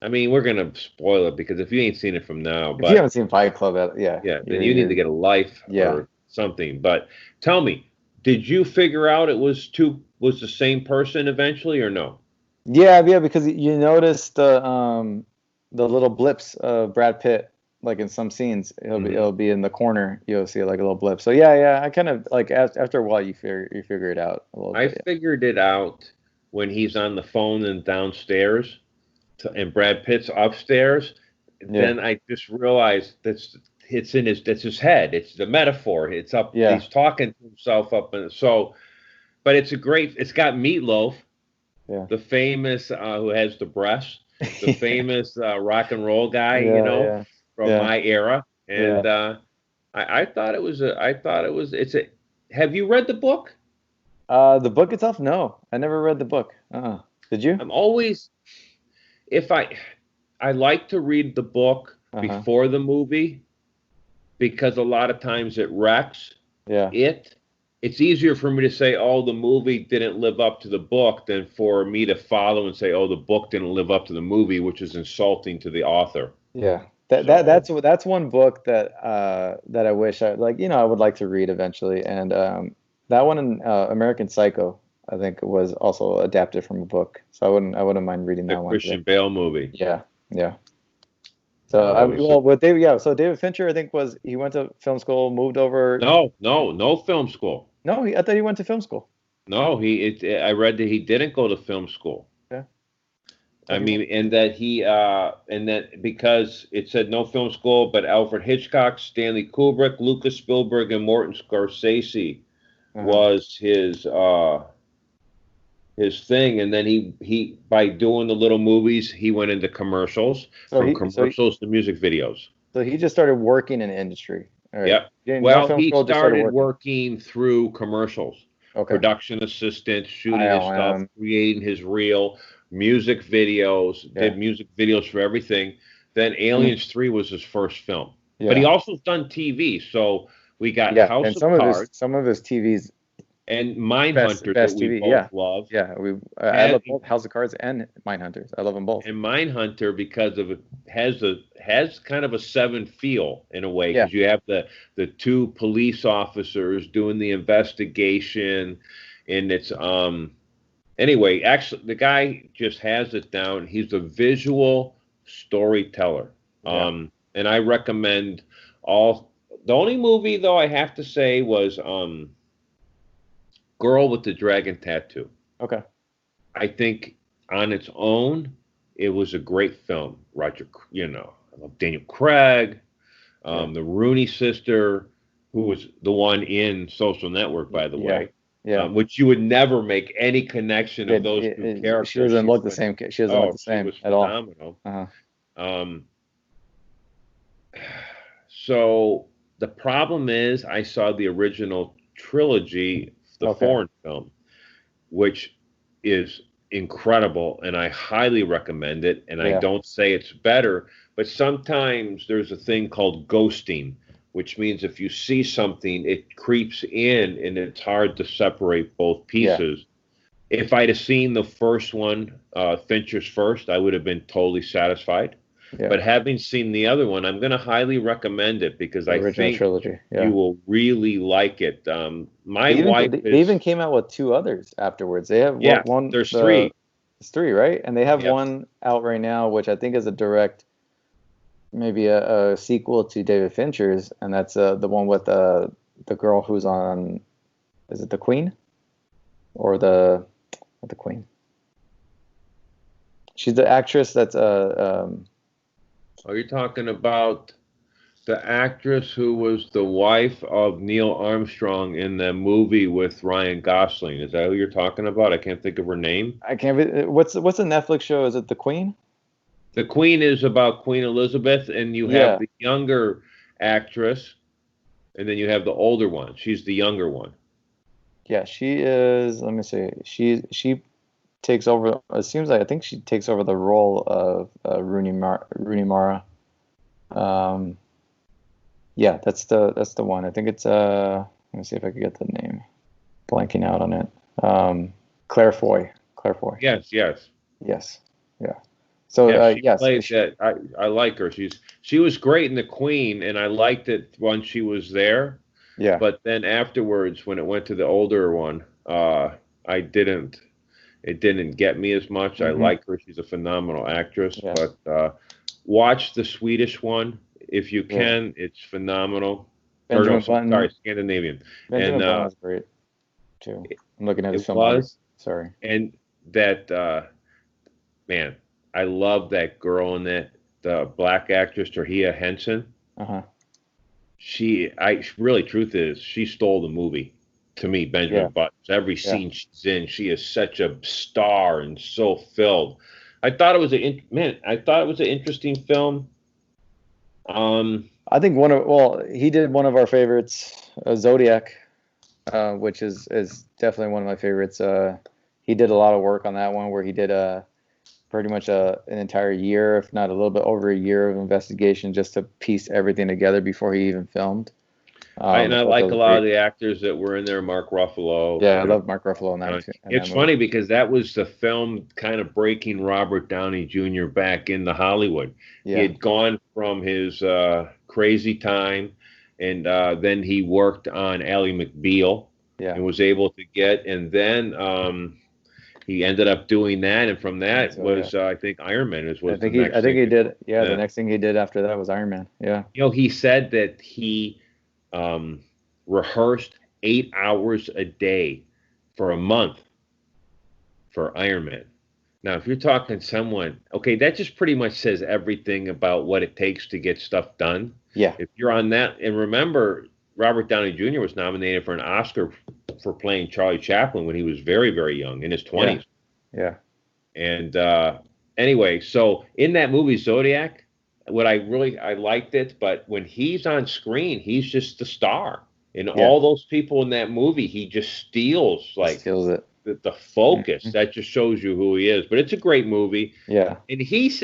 we're going to spoil it because if you ain't seen it from now. If you haven't seen Fight Club, then you need to get a life or something. But tell me, did you figure out it was the same person eventually or no? Yeah, because you notice the little blips of Brad Pitt, like in some scenes, it'll be in the corner. You'll see like a little blip. So yeah, I kind of like after a while you figure it out a little bit. I figured it out when he's on the phone and downstairs, and Brad Pitt's upstairs. Then I just realized that's his head. It's the metaphor. It's up. Yeah. He's talking to himself up, and so. But it's got Meatloaf, the famous who has the breasts, the famous rock and roll guy, from my era, and I thought it was. Have you read the book? The book itself, no, I never read the book. Did you? I'm always, if I like to read the book before the movie because a lot of times it wrecks Yeah. It's easier for me to say, oh, the movie didn't live up to the book than for me to follow and say, oh, the book didn't live up to the movie, which is insulting to the author. Yeah. That's one book that I wish I like, I would like to read eventually. And that one in American Psycho, I think was also adapted from a book. So I wouldn't mind reading that one. The Christian Bale movie. Yeah. Yeah. So with David, so David Fincher, I think he went to film school, moved over. No film school. No, I thought he went to film school. No, I read that he didn't go to film school. Yeah. I mean, and that because it said no film school, but Alfred Hitchcock, Stanley Kubrick, Lucas Spielberg, and Martin Scorsese was his thing, and then he by doing the little movies, he went into commercials, to music videos. So he just started working in the industry. Right. Yeah. Well, he started working through commercials. Okay. Production assistant, shooting his stuff, creating his reel, music videos, did music videos for everything. Then Aliens 3 was his first film. Yeah. But he also done TV. So we got House of Cards. Some of his TVs. And Mindhunter that we both love. Yeah, I love both House of Cards and Mindhunters. I love them both. And Mindhunter because of it has kind of a Seven feel in a way because you have the two police officers doing the investigation, and it's anyway. Actually, the guy just has it down. He's a visual storyteller, and I recommend all. The only movie though I have to say was Girl with the Dragon Tattoo. Okay. I think on its own, it was a great film. I love Daniel Craig, the Rooney sister, who was the one in Social Network, by the way. Yeah. Which you would never make any connection of those two characters. She doesn't look the same. She doesn't look the same at all. Phenomenal. So the problem is, I saw the original trilogy, the foreign film, which is incredible, and I highly recommend it. And I don't say it's better, but sometimes there's a thing called ghosting, which means if you see something, it creeps in, and it's hard to separate both pieces. Yeah. If I'd have seen the first one, Fincher's first, I would have been totally satisfied. Yeah. But having seen the other one, I'm going to highly recommend it because I think trilogy. You will really like it. They even came out with two others afterwards. They have one. There's three. It's three, right? And they have one out right now, which I think is maybe a sequel to David Fincher's, and that's the one with the girl who's on. Is it The Queen? Or the Queen? She's the actress that's Are you talking about the actress who was the wife of Neil Armstrong in the movie with Ryan Gosling? Is that who you're talking about? I can't think of her name. I can't. What's the Netflix show? Is it The Queen? The Queen is about Queen Elizabeth, and you have the younger actress, and then you have the older one. She's the younger one. Yeah, she is. Let me see. She takes over. It seems like I think she takes over the role of Rooney Mara. Yeah, that's the one. I think it's let me see if I can get the name. Blanking out on it. Claire Foy. Yes. Yeah. So yes, plays that. I like her. She was great in The Queen, and I liked it when she was there. Yeah. But then afterwards, when it went to the older one, I didn't. It didn't get me as much. I like her. She's a phenomenal actress. Yeah. But watch the Swedish one if you can. Yeah. It's phenomenal. Scandinavian. Benjamin Button was great too. I'm looking at his film. Sorry. And that man, I love that girl in that, the black actress Tahia Henson. Truth is, she stole the movie. To me, Benjamin Button. Every scene she's in, she is such a star and so filled. I thought it was an interesting film. I think he did one of our favorites, Zodiac, which is definitely one of my favorites. he did a lot of work on that one, where he did pretty much an entire year, if not a little bit over a year of investigation just to piece everything together before he even filmed. I I thought like that a was lot great. of the actors that were in there. Mark Ruffalo. Yeah, I love Mark Ruffalo in that, in that It's movie. funny because that was the film kind of breaking Robert Downey Jr. back into Hollywood. He Yeah, had gone from his Crazy Time, and then he worked on Ally McBeal yeah. and was able to get, and then he ended up doing that, and from that So, was I think Iron Man was the I next think thing. he did. Yeah, the Yeah. next thing he did after that was Iron Man. Yeah. He said that he um, rehearsed 8 hours a day for a month for Iron Man. Now, if you're talking someone, okay, that just pretty much says everything about what it takes to get stuff done. Yeah. If you're on that, and remember, Robert Downey Jr. was nominated for an Oscar for playing Charlie Chaplin when he was very, very young, in his 20s. Yeah. And anyway, so in that movie Zodiac, I liked it, but when he's on screen, he's just the star. And all those people in that movie, he just steals Steals it. the focus. Mhm. That just shows you who he is. But it's a great movie. Yeah. And he's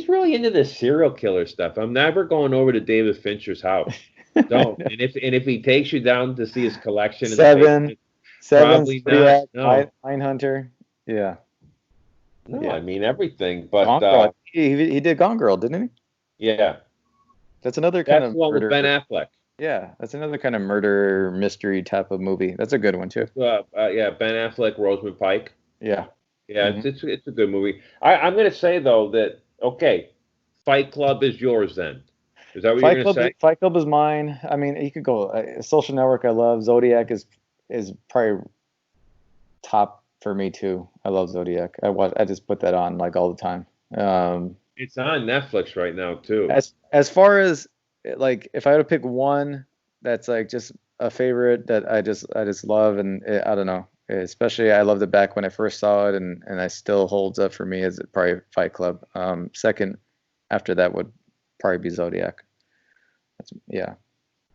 really into this serial killer stuff. I'm never going over to David Fincher's house. Don't. And if he takes you down to see his collection in the basement, probably Zodiac, not. No. Mindhunter. Yeah. No, Yeah. I mean everything. But Gone Girl. He did Gone Girl, didn't he? yeah. That's another kind That's of the one with murder. Ben Affleck. Yeah, that's another kind of murder mystery type of movie. That's a good one too. Yeah, Ben Affleck, Rosamund Pike. Yeah. Yeah, Mhm. it's a good movie. I'm going to say though that okay, Fight Club is yours then. Is that what you're going to say? Fight Club is mine. I mean, you could go Social Network. I love Zodiac is probably top for me too. I love Zodiac. I just put that on like all the time. It's on Netflix right now too. As far as like if I had to pick one that's like just a favorite that I just love, and I don't know, especially I loved it back when I first saw it, and it still holds up for me, is probably Fight Club. Second after that would probably be Zodiac. Yeah.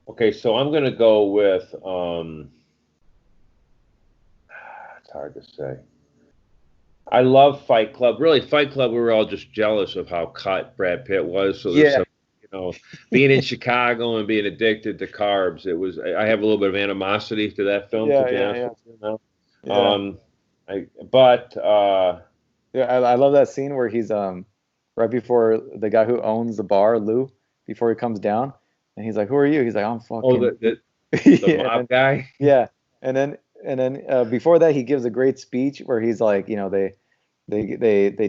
Okay, so I'm going to go with it's hard to say. I love Fight Club. Really, Fight Club, we were all just jealous of how cut Brad Pitt was. So there's some, being in Chicago and being addicted to carbs, I have a little bit of animosity to that film, to be honest with you. I love that scene where he's right before the guy who owns the bar, Lou, before he comes down, and he's like, "Who are you?" He's like, "I'm fucking." Oh, the mob guy. Yeah, and then before that, he gives a great speech where he's like, they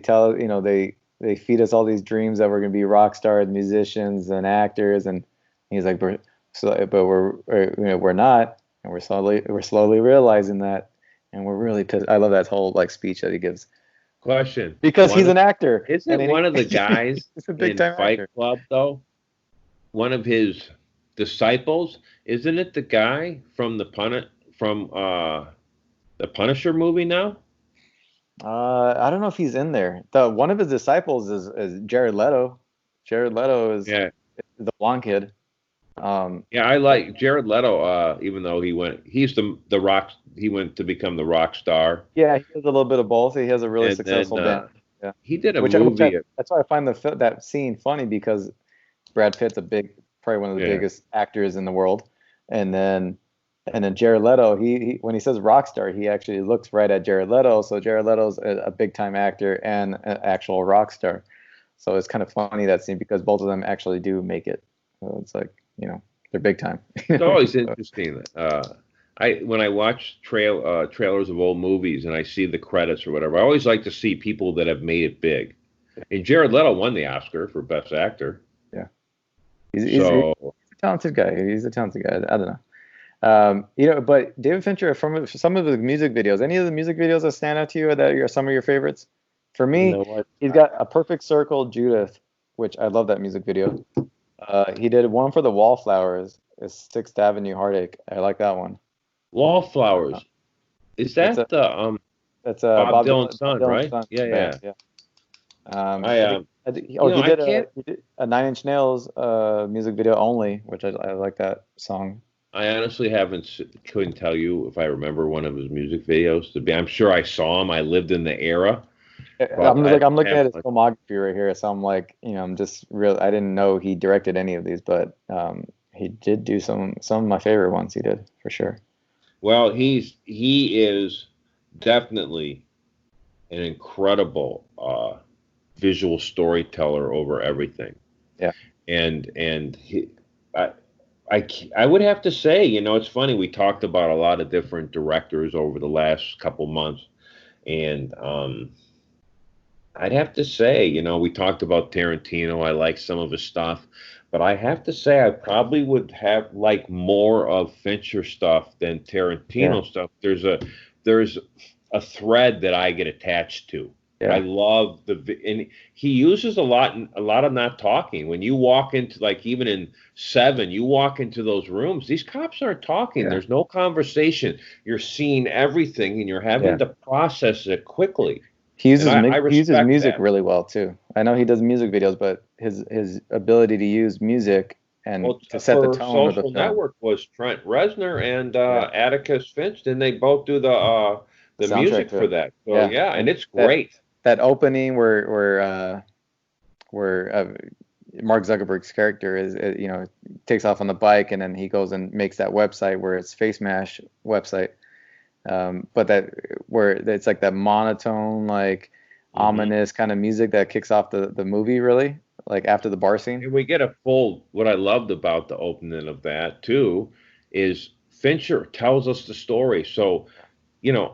tell, they feed us all these dreams that we're gonna be rock stars, musicians, and actors, and he's like, we're not, and we're slowly realizing that, and we're really pissed. I love that whole like speech that he gives. Question. Because he's an actor. Isn't one of the guys in Fight Club though? One of his disciples, isn't it the guy from the Punisher movie now? I don't know if he's in there. One of his disciples is Jared Leto. Jared Leto is the blonde kid. I like Jared Leto. Even though he went to become the rock star. Yeah, he has a little bit of both. He has a really successful band. Yeah, he did a movie. That's why I find that scene funny, because Brad Pitt's probably one of the biggest actors in the world, and then Jared Leto, he when he says rock star, he actually looks right at Jared Leto. So Jared Leto's a big time actor and an actual rock star. So it's kind of funny, that scene, because both of them actually do make it. So it's like, they're big time. It's always interesting. When I watch trailers of old movies and I see the credits or whatever, I always like to see people that have made it big. And Jared Leto won the Oscar for Best Actor. Yeah, he's a talented guy. He's a talented guy. I don't know. But David Fincher, from some of the music videos, any of the music videos that stand out to you, or that are some of your favorites? For me, he's got A Perfect Circle, Judith, which I love that music video. He did one for the Wallflowers, is 6th Avenue Heartache. I like that one. Wallflowers. Is that that's Bob Dylan's son, right? Son. Yeah. He did a Nine Inch Nails music video only, which I like that song. I honestly couldn't tell you if I remember one of his music videos. I'm sure I saw him. I lived in the era, but I'm I like I'm don't looking have at his like. filmography right here, so I'm like, I'm just real. I didn't know he directed any of these, but he did do some of my favorite ones. He did for sure. Well, he is definitely an incredible visual storyteller over everything. Yeah. And I, I would have to say, it's funny. We talked about a lot of different directors over the last couple months, and I'd have to say, we talked about Tarantino. I like some of his stuff, but I have to say I probably would have like more of Fincher stuff than Yeah. Tarantino stuff. There's a thread that I get attached to. I Yeah. love and he uses a lot of not talking. When you walk into, like, even in Seven, you walk into those rooms, these cops aren't talking. Yeah. There's no conversation. You're seeing everything and you're having Yeah. to process it quickly. He And uses I he uses respect music that. really well too. I know he does music videos, but his ability to use music and Well, to set the for tone of the Social film. Network was Trent Reznor and Yeah. Atticus Finch. Didn't they both do The the soundtrack music to for it. that? So Yeah. yeah, and And it's that great. that opening where Mark Zuckerberg's character is, takes off on the bike and then he goes and makes that website where it's Face Mash website. But that where it's like that monotone, like Hmm. ominous kind of music that kicks off the movie, really, like after the bar scene. And we get a full. What I loved about the opening of that too is Fincher tells us the story. So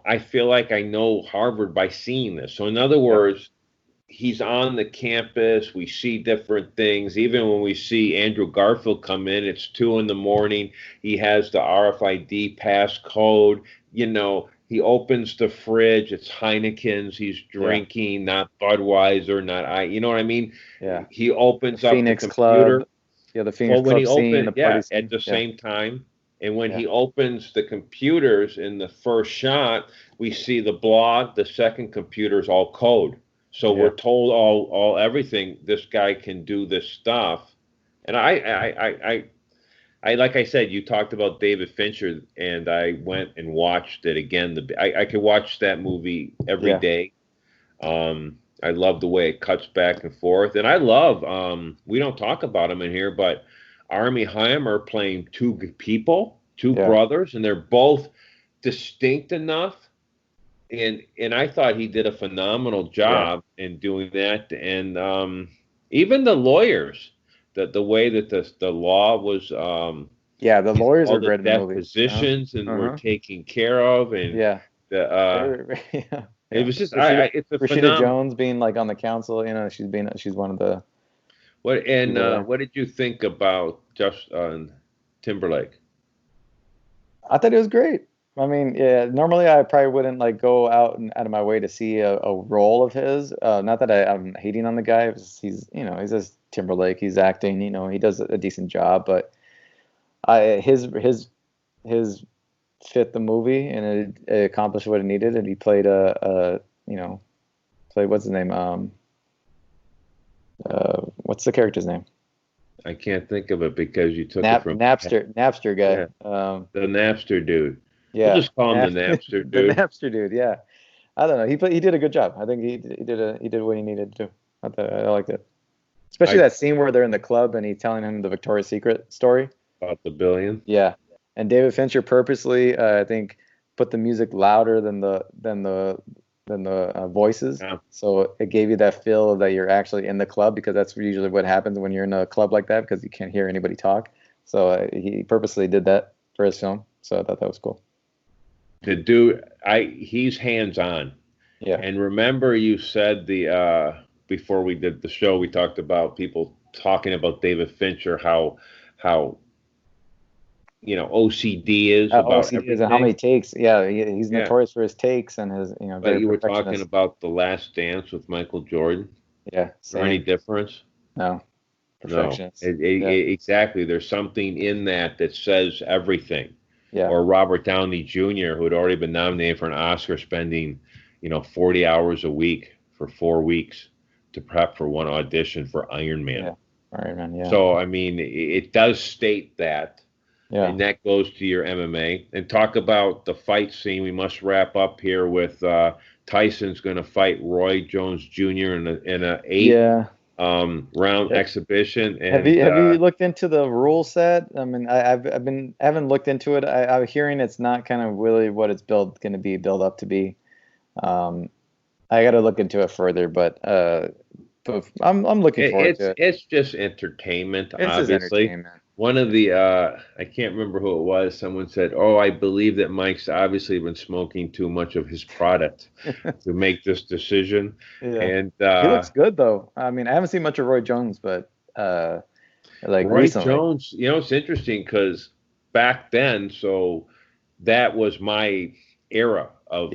I feel like I know Harvard by seeing this. So in other Yep. words, he's on the campus. We see different things. Even when we see Andrew Garfield come in, it's 2 in the morning. He has the RFID passcode. He opens the fridge. It's Heineken's. He's Yeah. drinking, not Budweiser, not I. You know what I mean? Yeah. He The opens up the Phoenix computer. Club. Yeah, the Phoenix Well, when Club he scene, opened, the party yeah, at scene. the Yeah. same time, and when Yeah. he opens the computers in the first shot, we see the blog. The second computer is all code, so Yeah. we're told all everything. This guy can do this stuff, and I like I said, you talked about David Fincher, and I went and watched it again. I could watch that movie every Yeah. day. I love the way it cuts back and forth, and I love. We don't talk about him in here, but Armie Hammer playing two people, two Yeah. brothers, and they're both distinct enough. And I thought he did a phenomenal Yeah. job in doing that. And even the lawyers, the way that the law was, Yeah. The lawyers all are the great in the movie. depositions and were Uh-huh. taken care of, and Yeah. the Yeah. it Yeah. was just it's a Rashida phenomenal. Jones being like on the council, she's one of the people there. What did you think about just Timberlake? I thought it was great. I mean, yeah, normally I probably wouldn't like go out of my way to see a role of his. Not that I'm hating on the guy. He's just Timberlake. He's acting. He does a decent job. But his fit the movie and it accomplished what it needed. And he played played what's his name? What's the character's name? I can't think of it because you took it from Napster guy. yeah, the Napster dude. We'll Yeah, just call him the Napster the dude. Napster dude. Yeah, I don't know. He did a good job. I think he did what he needed to do. I liked it, especially I that scene where they're in the club and he's telling him the Victoria's Secret story. About the billion. Yeah, and David Fincher purposely, I think, put the music louder than the voices, Yeah. so it gave you that feel that you're actually in the club because that's usually what happens when you're in a club like that because you can't hear anybody talk. So he purposely did that for his film. So I thought that was cool. The dude, he's hands on. Yeah. And remember, you said before we did the show, we talked about people talking about David Fincher, how OCD is about OCD is and how many everything. takes. Yeah, he's Yeah. notorious for his takes and his But very you were talking perfectionist. about The Last Dance with Michael Jordan. Yeah, Is there any same. difference? No, No. perfectionist. Yeah, Exactly. There's something in that says everything. yeah, Or Robert Downey Jr., who had already been nominated for an Oscar, spending 40 hours a week for 4 weeks to prep for one audition for Iron Man. yeah. All right, man. Yeah, So I mean, it does state that. Yeah. And that goes to your MMA. And talk about the fight scene. We must wrap up here with Tyson's going to fight Roy Jones Jr. in a 8 Yeah. round exhibition. And Have you looked into the rule set? I mean, I haven't looked into it. I'm hearing it's not kind of really what it's going to be built up to be. I got to look into it further, but I'm looking forward to it. It's just entertainment, It's just obviously. entertainment. One of the I can't remember who it was. Someone said, "Oh, I believe that Mike's obviously been smoking too much of his product to make this decision." Yeah. And He looks good though. I mean, I haven't seen much of Roy Jones, but like Roy recently. Jones, it's interesting because back then, so that was my era of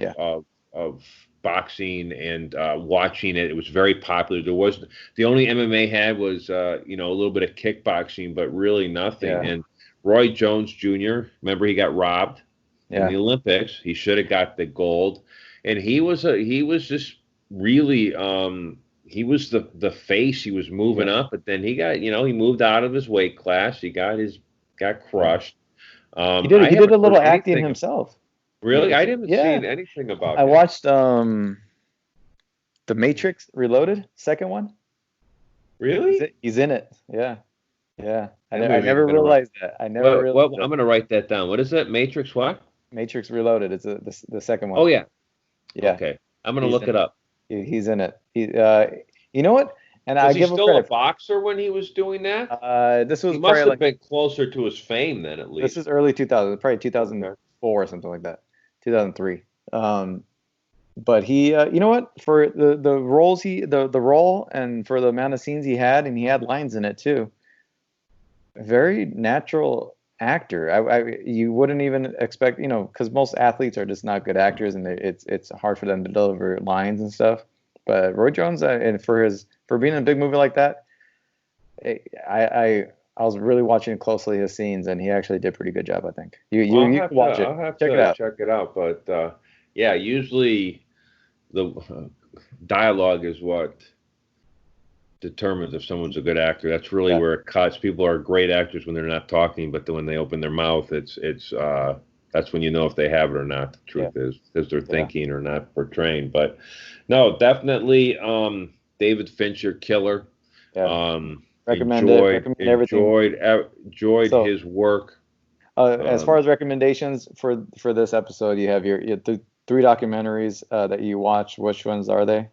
boxing and watching it. It was very popular. The only MMA had was a little bit of kickboxing, but really nothing. Yeah. And Roy Jones Jr., remember he got robbed in the Olympics. He should have got the gold, and he was just really he was the face. He was moving up, but then he got he moved out of his weight class. He got crushed. He did a little acting himself. Really? Yeah. I didn't see anything about it. I watched The Matrix Reloaded, second one. Really? He's in it. Yeah. Yeah. I never realized that. I never realized I'm going to write that down. What is it? Matrix what? Matrix Reloaded. It's the second one. Oh, yeah. Yeah. Okay. I'm going to look it up. He's in it. You know what? And was I he give him still credit. A boxer when he was doing that? This was he must probably have been closer to his fame then, at least. This is early 2000, probably 2004 or something like that, 2003. But he, you know what? For the roles the role and for the amount of scenes he had, and he had lines in it too. Very natural actor. You wouldn't even expect, because most athletes are just not good actors, and it's hard for them to deliver lines and stuff. But Roy Jones, and for being in a big movie like that, I was really watching closely his scenes, and he actually did a pretty good job, I think. You can watch it. I'll have check to it out. check it out. But yeah, usually the dialogue is what determines if someone's a good actor. That's really where it cuts. People are great actors when they're not talking, but then when they open their mouth, it's that's when you know if they have it or not. The truth is, because they're thinking or not portraying. But no, definitely David Fincher, killer. Yeah. Recommend enjoyed his work. As far as recommendations for this episode, you have your the 3 documentaries that you watched. Which ones are they?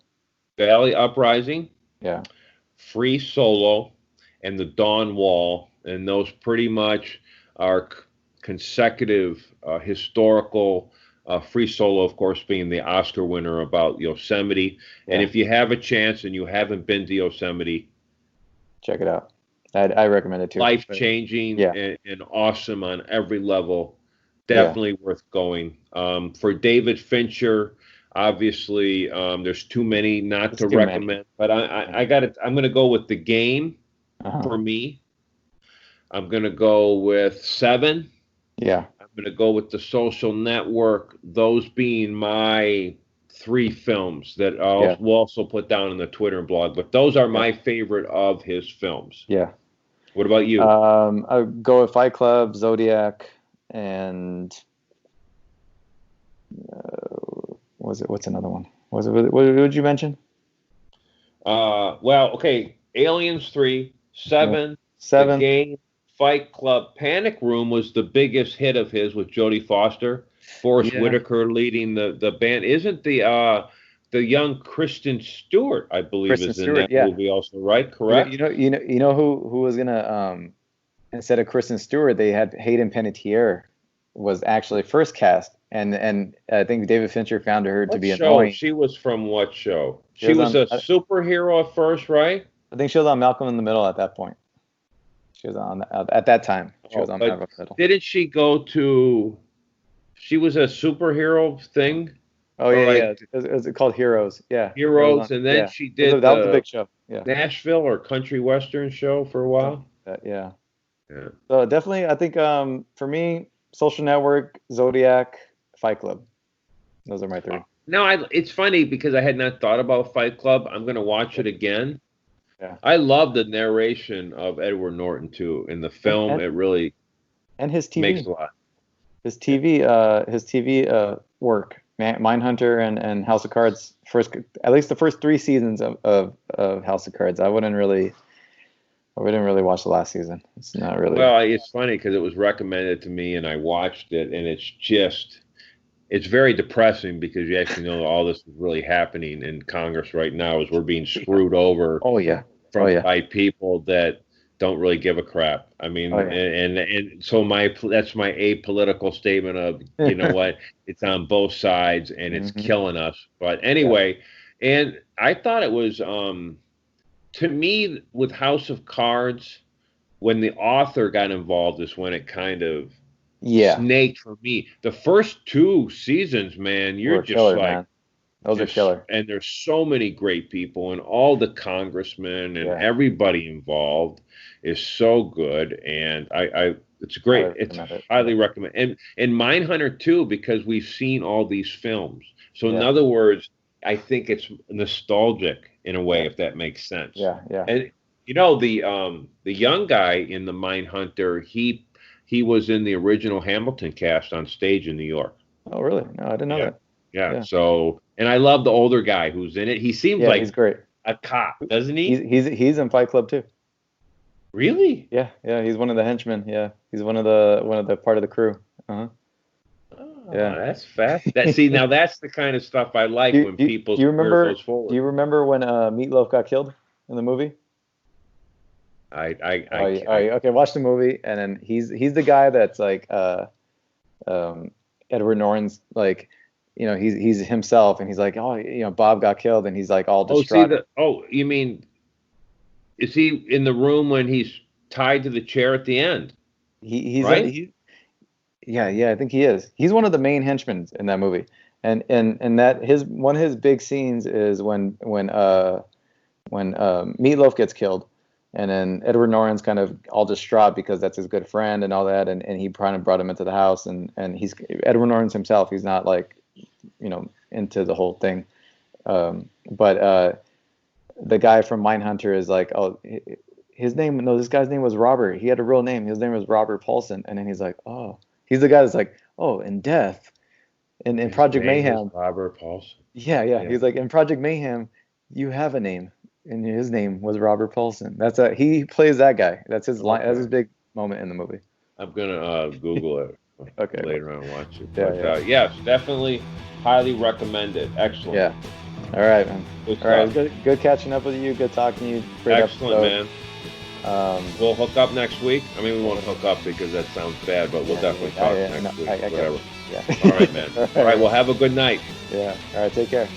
Valley Uprising. Yeah. Free Solo, and The Dawn Wall, and those pretty much are consecutive historical. Free Solo, of course, being the Oscar winner about Yosemite. Yeah. And if you have a chance and you haven't been to Yosemite, check it out. I recommend it too. Life-changing and awesome on every level. Definitely worth going. For David Fincher, obviously, there's too many not to recommend, but I got it. I'm going to go with The Game for me. I'm going to go with 7. Yeah. I'm going to go with The Social Network. Those being my 3 films that we'll also put down in the Twitter and blog. But those are my favorite of his films. Yeah. What about you? I'll go with Fight Club, Zodiac, and what's another one? What did you mention? Well, okay, Aliens 3, 7, The Game, Fight Club. Panic Room was the biggest hit of his with Jodie Foster. Forrest Whitaker leading the band. Isn't the young Kristen Stewart, I believe, is in that movie also, right? Correct. You know who was gonna instead of Kristen Stewart, they had Hayden Panettiere was actually first cast, and I think David Fincher found her to be annoying. She was from what show? She was a superhero at first, right? I think she was on Malcolm in the Middle at that point. She was on at that time. She was on Malcolm in the Middle. Didn't she go to? She was a superhero thing. Oh yeah. It was called Heroes. Yeah. Heroes, and then she did that was a big show. Yeah. Nashville or country western show for a while. Yeah. So definitely, I think for me, Social Network, Zodiac, Fight Club. Those are my 3. No, it's funny because I had not thought about Fight Club. I'm going to watch it again. Yeah. I love the narration of Edward Norton too in the film. And his TV. Makes a lot. His TV work, Mindhunter and House of Cards, at least the first 3 seasons of House of Cards. I wouldn't really watch the last season. It's not really. Well, it's funny because it was recommended to me and I watched it, and it's very depressing because you actually know all this is really happening in Congress right now as we're being screwed over. Oh yeah. By people that don't really give a crap. I mean, and so that's my apolitical statement of, you know what, it's on both sides and it's killing us. But anyway, and I thought it was, to me, with House of Cards, when the author got involved is when it kind of snaked for me. The first 2 seasons, man, you're just killer, like, man. Those are killer. And there's so many great people, and all the congressmen and everybody involved is so good. And it's great. It's highly recommend. And Mindhunter too, because we've seen all these films. So in other words, I think it's nostalgic in a way, if that makes sense. Yeah. And you know, the young guy in the Mindhunter, he was in the original Hamilton cast on stage in New York. Oh, really? No, I didn't know that. Yeah. So, and I love the older guy who's in it. He seems like he's great. A cop, doesn't he? He's in Fight Club too. Really? Yeah. He's one of the henchmen. Yeah, he's one of the part of the crew. Oh, that's fast. Now that's the kind of stuff I like when people's career goes forward. Do you remember when Meatloaf got killed in the movie? Okay, watch the movie, and then he's the guy that's like Edward Norton's, like, you know, he's himself, and he's like, oh, you know, Bob got killed, and he's like all distraught. You mean, is he in the room when he's tied to the chair at the end? He's right? Like, I think he is. He's one of the main henchmen in that movie, and that one of his big scenes is when Meatloaf gets killed. And then Edward Norton's kind of all distraught because that's his good friend and all that, and he kind of brought him into the house, and he's Edward Norton's himself. He's not, like, you know, into the whole thing, but the guy from Mindhunter is like, oh, this guy's name was Robert. He had a real name. His name was Robert Paulson, and then he's like, oh, he's the guy that's like, oh, in Death, in Project Mayhem, Robert Paulson. Yeah. He's like, in Project Mayhem, you have a name. And his name was Robert Paulson. He plays that guy. That's his line. That's his big moment in the movie. I'm gonna Google it later on and watch it. Yes, definitely highly recommended. Excellent. Yeah. All right, man. All right. Good catching up with you. Good talking to you. Great Excellent, episode. Man. We'll hook up next week. I mean, we won't hook up because that sounds bad, but we'll definitely talk next week. Whatever. Yeah. All right, man. All right. Well, have a good night. Yeah. All right. Take care.